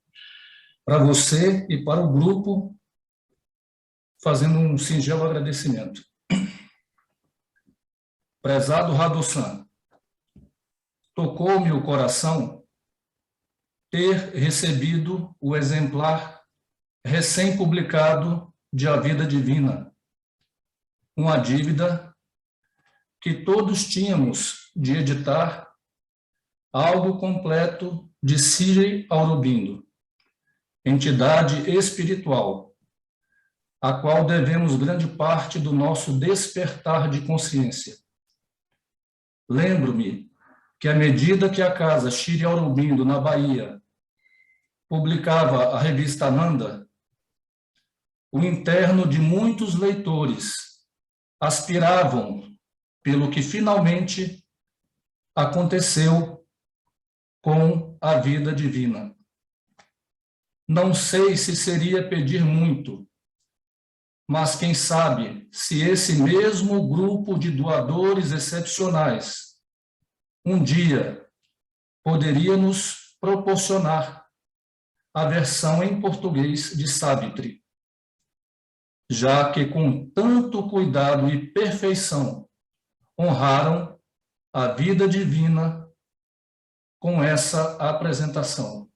para você e para o grupo, fazendo um singelo agradecimento. Prezado Radosan, tocou-me o coração ter recebido o exemplar recém-publicado de A Vida Divina, uma dívida que todos tínhamos de editar algo completo de Sri Aurobindo, entidade espiritual, a qual devemos grande parte do nosso despertar de consciência. Lembro-me que, à medida que a casa Sri Aurobindo, na Bahia, publicava a revista Ananda, o interno de muitos leitores aspiravam pelo que finalmente aconteceu com a vida divina. Não sei se seria pedir muito, mas quem sabe se esse mesmo grupo de doadores excepcionais um dia poderia nos proporcionar a versão em português de Savitri, já que com tanto cuidado e perfeição honraram a vida divina com essa apresentação.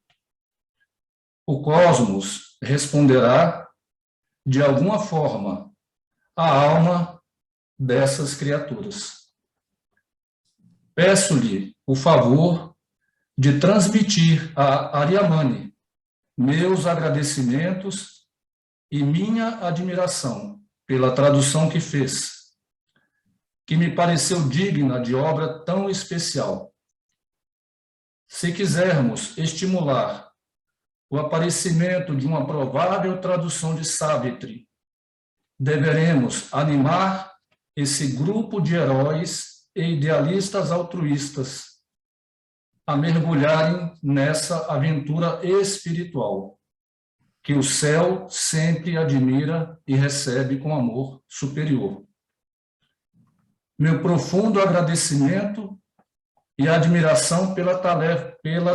O cosmos responderá, de alguma forma, à alma dessas criaturas. Peço-lhe o favor de transmitir a Ariamane meus agradecimentos e minha admiração pela tradução que fez, que me pareceu digna de obra tão especial. Se quisermos estimular o aparecimento de uma provável tradução de Savitri, deveremos animar esse grupo de heróis e idealistas altruístas a mergulharem nessa aventura espiritual, que o céu sempre admira e recebe com amor superior. Meu profundo agradecimento e admiração pela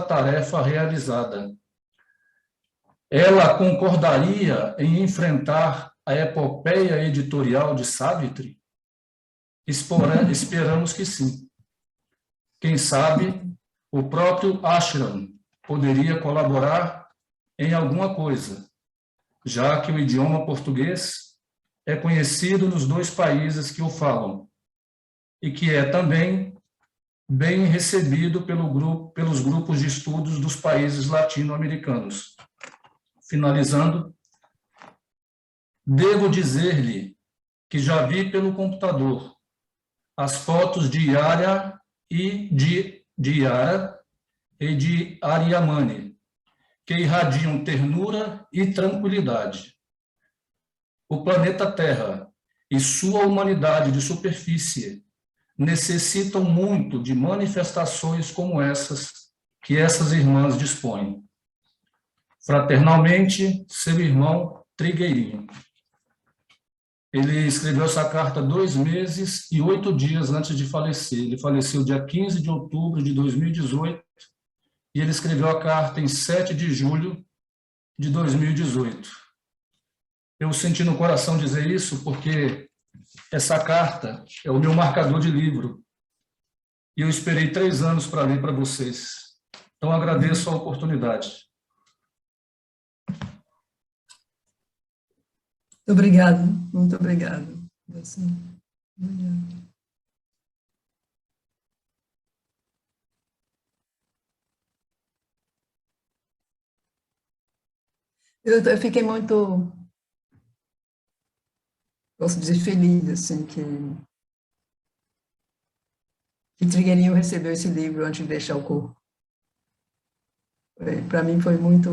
tarefa realizada. Ela concordaria em enfrentar a epopeia editorial de Savitri? Esperamos que sim. Quem sabe, o próprio Ashram poderia colaborar em alguma coisa, já que o idioma português é conhecido nos 2 países que o falam, e que é também bem recebido pelos grupos de estudos dos países latino-americanos. Finalizando, devo dizer-lhe que já vi pelo computador as fotos de Yara e de Ariamane, que irradiam ternura e tranquilidade. O planeta Terra e sua humanidade de superfície necessitam muito de manifestações como essas que essas irmãs dispõem. Fraternalmente, seu irmão Trigueirinho. Ele escreveu essa carta 2 meses e 8 dias antes de falecer. Ele faleceu dia 15 de outubro de 2018 e ele escreveu a carta em 7 de julho de 2018. Eu senti no coração dizer isso porque essa carta é o meu marcador de livro e eu esperei 3 anos para ler para vocês. Então, agradeço a oportunidade. Obrigado, muito obrigado. Assim, obrigado. Eu fiquei muito, posso dizer, feliz, assim, que Trigueirinho recebeu esse livro antes de deixar o corpo. Para mim foi muito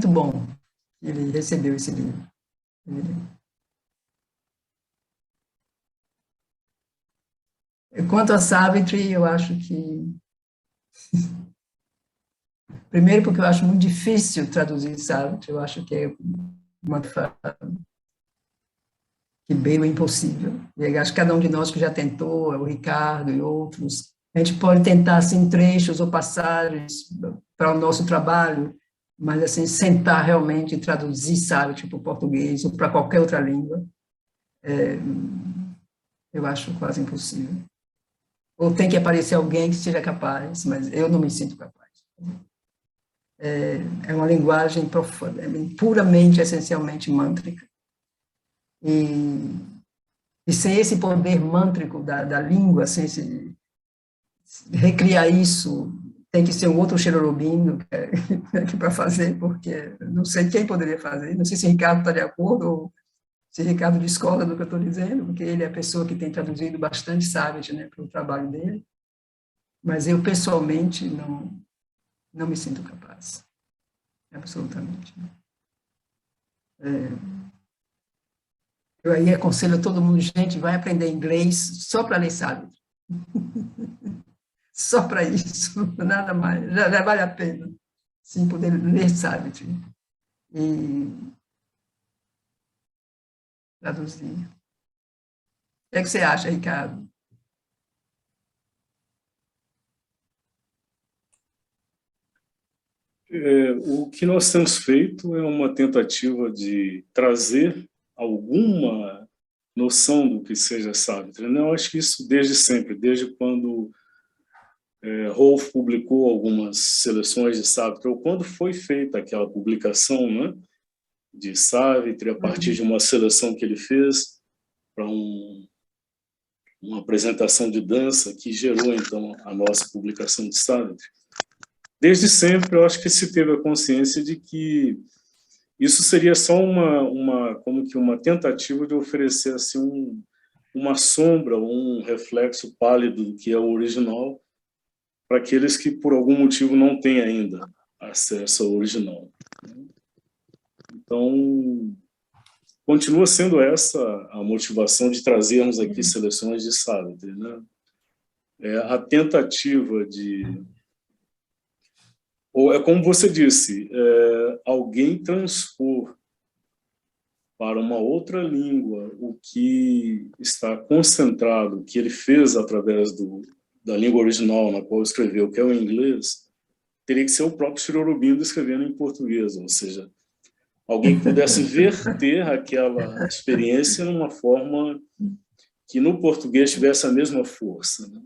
bom que ele recebeu esse livro. Quanto a Savitri, eu acho que... Primeiro, porque eu acho muito difícil traduzir Savitri, eu acho que é uma que beira o impossível. E acho que cada um de nós que já tentou, o Ricardo e outros, a gente pode tentar, assim, trechos ou passagens para o nosso trabalho, mas, assim, sentar realmente e traduzir Savitri para o português ou para qualquer outra língua, eu acho quase impossível. Ou tem que aparecer alguém que seja capaz, mas eu não me sinto capaz. É uma linguagem profunda, puramente, essencialmente mântrica. E sem esse poder mântrico da língua, sem recriar isso, tem que ser um outro Xerorobindo para fazer, porque não sei quem poderia fazer, não sei se o Ricardo está de acordo, ou se o Ricardo discorda do que eu estou dizendo, porque ele é a pessoa que tem traduzido bastante Savitri, né, para o trabalho dele, mas eu, pessoalmente, não me sinto capaz, absolutamente. Eu aí aconselho a todo mundo, gente, vai aprender inglês só para ler Savitri. Só para isso, nada mais, já vale a pena, sim, poder ler Savitri e traduzir. O que é que você acha, Ricardo? O que nós temos feito é uma tentativa de trazer alguma noção do que seja Savitri. Eu acho que isso desde sempre, desde quando Rolf publicou algumas seleções de Savitri, ou quando foi feita aquela publicação, né, de Savitri, a partir de uma seleção que ele fez para uma apresentação de dança que gerou, então, a nossa publicação de Savitri. Desde sempre, eu acho que se teve a consciência de que isso seria só como que uma tentativa de oferecer assim, uma sombra, um reflexo pálido do que é o original, para aqueles que, por algum motivo, não têm ainda acesso ao original. Então, continua sendo essa a motivação de trazermos aqui seleções de Savitri, né? A tentativa de... Ou é como você disse, alguém transpor para uma outra língua o que está concentrado, o que ele fez através da língua original na qual escreveu, que é o inglês, teria que ser o próprio Xerorobindo escrevendo em português, ou seja, alguém que pudesse verter aquela experiência numa forma que no português tivesse a mesma força, né?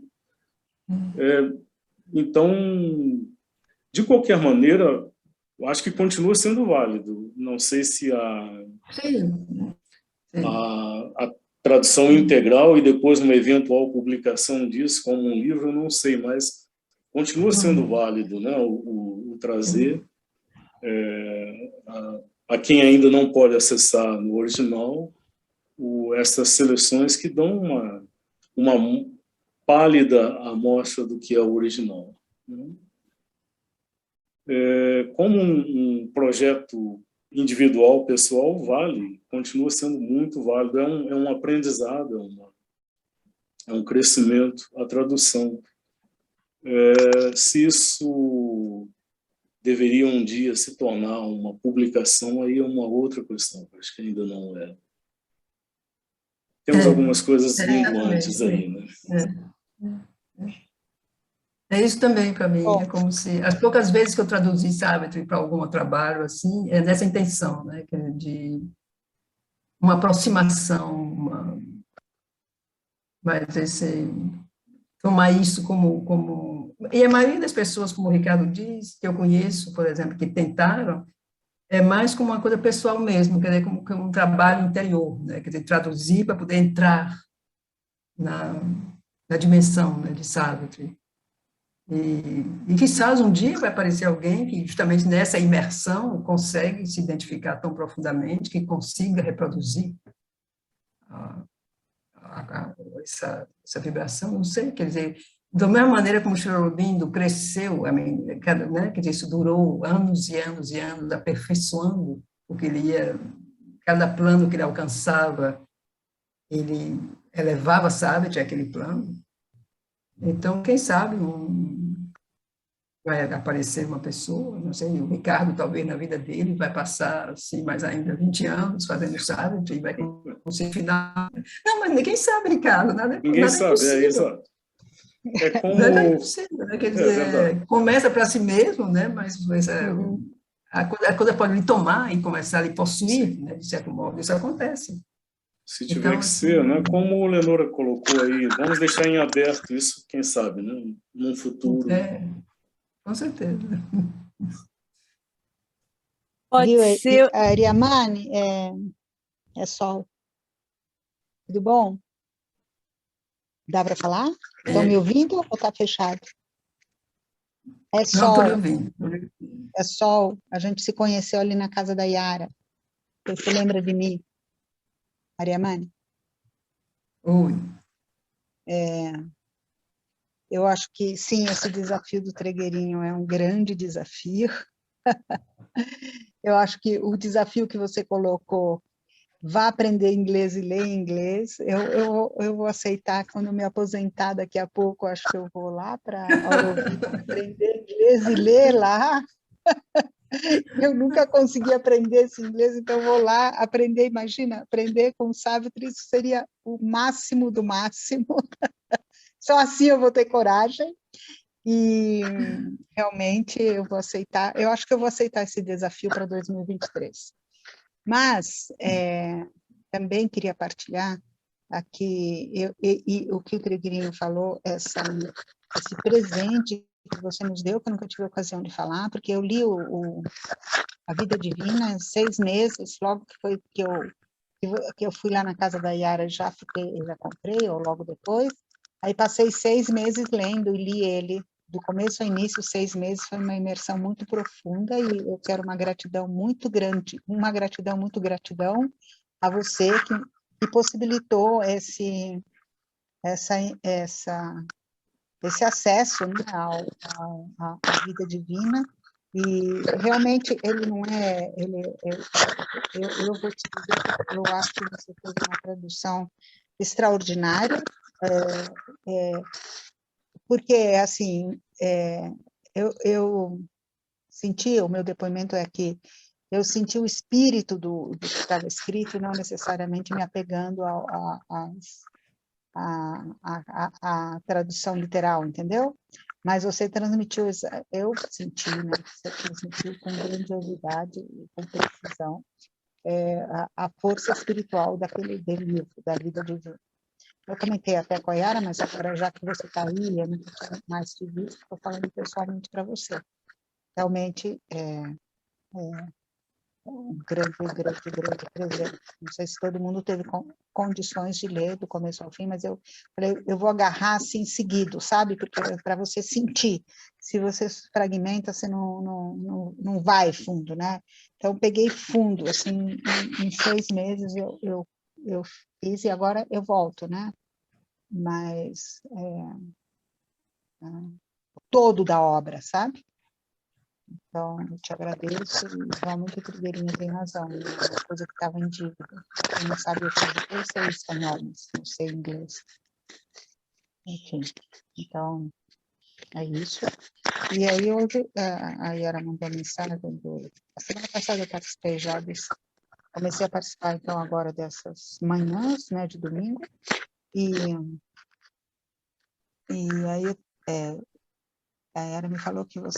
Então, de qualquer maneira, eu acho que continua sendo válido. Não sei se a tradução integral e depois uma eventual publicação disso como um livro, eu não sei, mas continua sendo válido, né, o trazer a quem ainda não pode acessar no original essas seleções que dão uma pálida amostra do que é o original, né? Como um projeto individual, pessoal, vale, continua sendo muito válido, é um aprendizado, é um crescimento. A tradução, se isso deveria um dia se tornar uma publicação, aí é uma outra questão, acho que ainda não é. Temos algumas coisas minguantes aí, né? É isso também para mim, Bom. é como se, as poucas vezes que eu traduzi Savitri para algum trabalho, assim, é nessa intenção, né, que é de uma aproximação, mas tomar isso como... E a maioria das pessoas, como o Ricardo diz, que eu conheço, por exemplo, que tentaram, é mais como uma coisa pessoal mesmo, quer dizer, como um trabalho interior, né, quer dizer, traduzir para poder entrar na dimensão, né, de Savitri. E quizás um dia vai aparecer alguém que, justamente nessa imersão, consegue se identificar tão profundamente que consiga reproduzir essa vibração, não sei, quer dizer, da mesma maneira como o Sri Aurobindo cresceu, né, quer dizer, isso durou anos e anos e anos, aperfeiçoando o que ele ia, cada plano que ele alcançava, ele elevava, sabe, aquele plano. Então, quem sabe, vai aparecer uma pessoa, não sei, o Ricardo, talvez, na vida dele, vai passar, assim, mais ainda 20 anos fazendo sábado e vai conseguir final. Não, mas ninguém sabe, Ricardo, Ninguém sabe, impossível. exato. É como... Nada é impossível, né? Quer dizer, começa para si mesmo, né? Mas a coisa pode lhe tomar e começar a lhe possuir, né? De certo modo, isso acontece. Se tiver que ser, né? Como o Lenora colocou aí, vamos deixar em aberto isso, quem sabe, né? Num futuro. Com certeza. Pode ser... Ariamane, é Sol. Tudo bom? Dá para falar? Estão me ouvindo ou está fechado? É Sol. Não, estou lhe ouvindo. É Sol. A gente se conheceu ali na casa da Yara. Você lembra de mim? Ariamane? Oi. Eu acho que, sim, esse desafio do Tregueirinho é um grande desafio. Eu acho que o desafio que você colocou, vá aprender inglês e ler inglês, eu vou aceitar. Quando eu me aposentar daqui a pouco, acho que eu vou lá para Auroville aprender inglês e ler lá. Eu nunca consegui aprender esse inglês, então vou lá aprender. Imagina, aprender com Savitri, isso seria o máximo do máximo. Só assim eu vou ter coragem e realmente eu vou aceitar. Eu acho que eu vou aceitar esse desafio para 2023. Mas também queria partilhar aqui o que o Tregueirinho falou, esse presente que você nos deu, que eu nunca tive a ocasião de falar, porque eu li A Vida Divina 6 meses, logo que eu fui lá na casa da Yara, já comprei, ou logo depois. Aí passei 6 meses lendo e li ele, do começo ao início, 6 meses, foi uma imersão muito profunda, e eu quero uma gratidão muito grande, a você que possibilitou esse acesso, né, à vida divina. E realmente ele não é, eu vou te dizer, eu acho que você fez uma tradução extraordinária, porque, assim, eu senti, o meu depoimento é que eu senti o espírito do que estava escrito, não necessariamente me apegando à tradução literal, entendeu? Mas você transmitiu, eu senti, né, você transmitiu com grandiosidade e com precisão a força espiritual daquele livro, da Vida Divina. Eu comentei até com a Yara, mas agora, já que você está aí, eu não tinha mais te visto, estou falando pessoalmente para você. Realmente é um grande presente. Não sei se todo mundo teve condições de ler do começo ao fim, mas eu falei, eu vou agarrar assim seguido, sabe? Porque para você sentir. Se você fragmenta, você não vai fundo, né? Então, peguei fundo, assim, em 6 meses eu fiz e agora eu volto, né? Mas todo da obra, sabe? Então, eu te agradeço e realmente o Trigueirinha tem razão, é uma coisa que estava em dívida. Eu não sabia fazer, eu sei espanhol, mas não sei inglês. Enfim, então, é isso. E aí hoje a Yara mandou mensagem, a semana passada eu participei já comecei a participar então agora dessas manhãs, né, de domingo, e aí a Yara me falou que a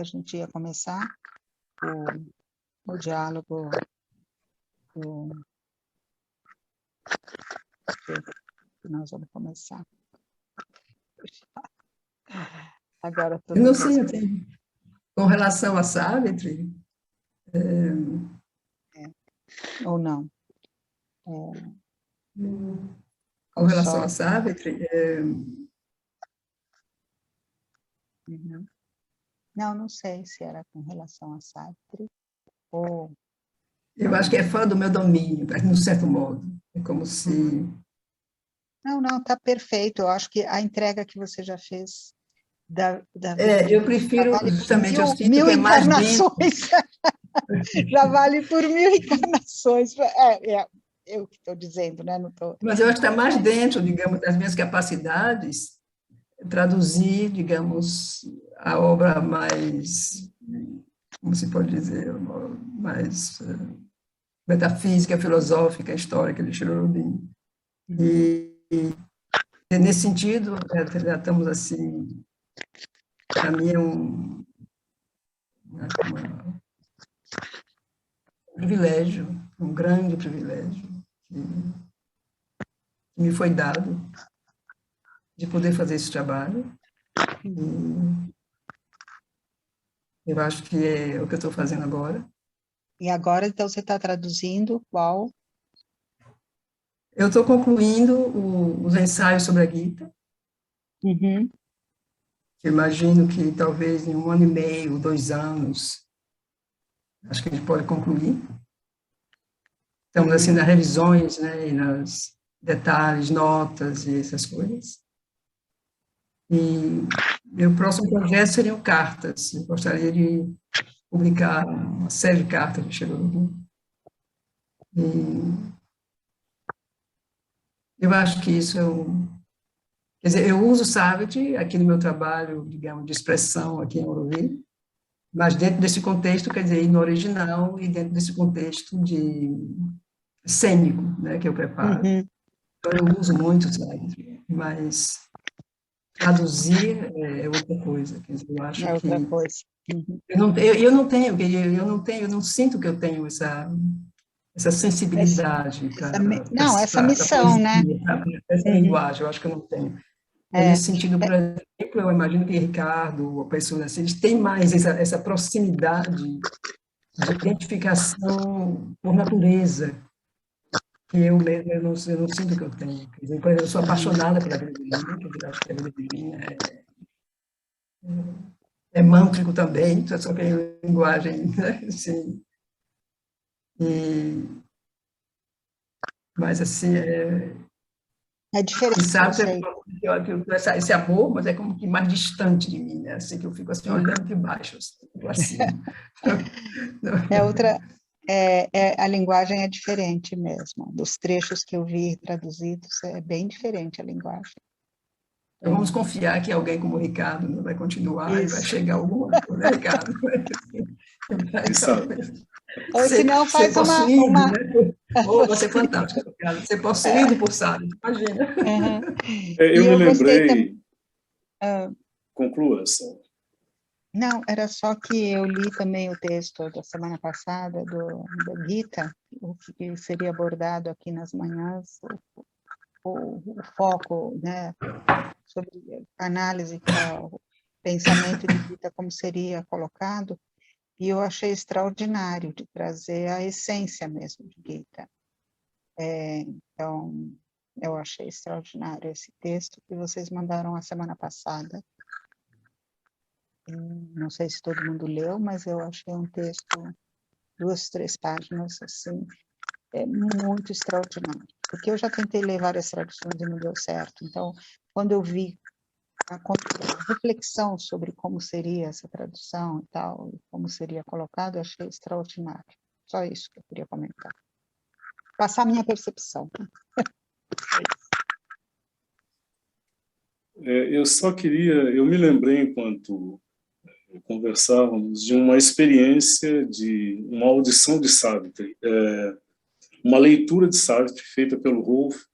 gente ia começar o diálogo que nós vamos começar. Agora Eu não sei, assim, com relação a Savitri, ou não. com relação a Savitri, Uhum. Não sei se era com relação a Sartre ou... eu acho que é fã do meu domínio, de um certo modo. É como se... Não, está perfeito. Eu acho que a entrega que você já fez da eu prefiro, vale justamente, eu sinto mil que é mais dentro. encarnações. Já vale por 1000 encarnações. Eu que estou dizendo, né? Não tô... Mas eu acho que está mais dentro, digamos, das minhas capacidades, traduzir, digamos, a obra mais, como se pode dizer, mais metafísica, filosófica, histórica de Chirurubim. E nesse sentido, já estamos assim, para mim é um privilégio, um grande privilégio que me foi dado de poder fazer esse trabalho. E eu acho que é o que eu estou fazendo agora. E agora, então, você está traduzindo qual? Eu estou concluindo os ensaios sobre a Gita. Uhum. Eu imagino que talvez em 1 ano e meio, 2 anos, acho que a gente pode concluir. Estamos assim nas revisões, né, e nos detalhes, notas e essas coisas. E meu próximo projeto seriam cartas. Eu gostaria de publicar uma série de cartas de Chirurubim. E eu acho que isso é quer dizer, eu uso o Savage aqui no meu trabalho, digamos, de expressão aqui em Auroville, mas dentro desse contexto, quer dizer, no original e dentro desse contexto de cênico, né, que eu preparo. Uhum. Então, eu uso muito o Savage, mas traduzir é outra coisa. Quer dizer, eu acho É outra que coisa. Uhum. eu não sinto que eu tenho essa sensibilidade Essa para missão, né? poesia, para essa linguagem, eu acho que eu não tenho. Nesse sentido, por exemplo, eu imagino que Ricardo, ou pessoas assim, eles têm mais essa proximidade de identificação por natureza, que eu mesmo eu não sinto que eu tenho. Quer dizer, por exemplo, eu sou apaixonada pela vida divina, quer dizer, acho que a vida divina é mântrico também, só que é linguagem, né? Assim, mas assim, É diferente, e sabe, eu sei. esse amor, mas é como que mais distante de mim, né? Assim, que eu fico assim, olhando de baixo, assim, para cima. É outra, a linguagem é diferente mesmo. Dos trechos que eu vi traduzidos, é bem diferente a linguagem. Então, vamos confiar que alguém como o Ricardo, né, vai continuar e vai Isso. chegar a alguma coisa, né, Ricardo? Quem sabe? Ou se não, Ser faz possuído, uma... né? Oh, você é fantástico, Ricardo. Ser possuído por sábio, imagina. Uhum. Eu E me eu gostei também. lembrei... Conclua, Sal. Não, era só que eu li também o texto da semana passada do Gita, o que seria abordado aqui nas manhãs, o foco, né, sobre análise para o pensamento de Gita, como seria colocado, e eu achei extraordinário de trazer a essência mesmo de Gita. Então, eu achei extraordinário esse texto que vocês mandaram a semana passada. Não sei se todo mundo leu, mas eu achei um texto, 2, 3 páginas, assim, muito extraordinário. Porque eu já tentei ler várias traduções e não deu certo. Então, quando eu vi a reflexão sobre como seria essa tradução e tal, e como seria colocado, eu achei extraordinário. Só isso que eu queria comentar. Passar a minha percepção. Eu só queria, eu me lembrei enquanto conversávamos de uma experiência de uma audição de Sartre, uma leitura de Sartre feita pelo Rolf,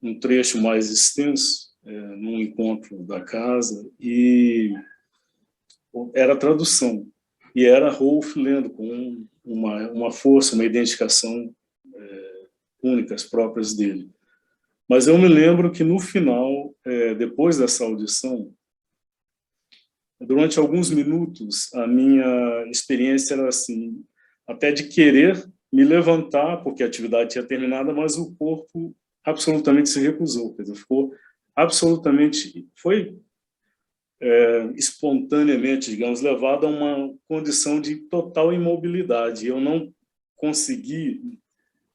um trecho mais extenso, num encontro da casa, e era tradução, e era Rolf lendo com uma força, uma identificação únicas, próprias dele. Mas eu me lembro que no final, depois dessa audição, durante alguns minutos, a minha experiência era assim, até de querer me levantar, porque a atividade tinha terminado, mas o corpo absolutamente se recusou, quer dizer, ficou absolutamente, foi espontaneamente, digamos, levado a uma condição de total imobilidade. Eu não consegui,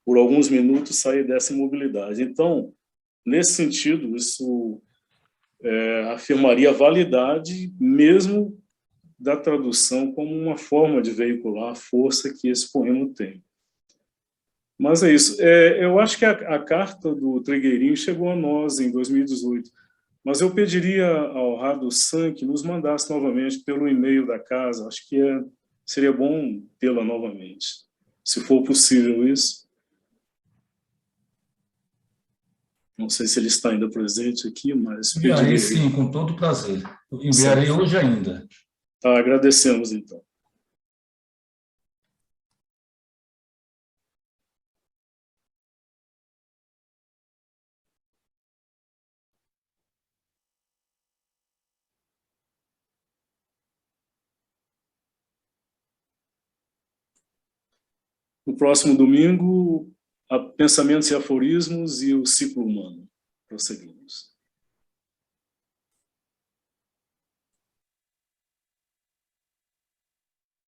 por alguns minutos, sair dessa imobilidade. Então, nesse sentido, isso afirmaria a validade mesmo da tradução como uma forma de veicular a força que esse poema tem. Mas é isso. Eu acho que a carta do Trigueirinho chegou a nós em 2018, mas eu pediria ao Rado San que nos mandasse novamente pelo e-mail da casa. Acho que seria bom tê-la novamente, se for possível isso. Não sei se ele está ainda presente aqui, mas Enviarei pediria. sim, com todo prazer. Eu enviarei hoje ainda. Tá, agradecemos então. No próximo domingo, Pensamentos e Aforismos e o Ciclo Humano. Prosseguimos.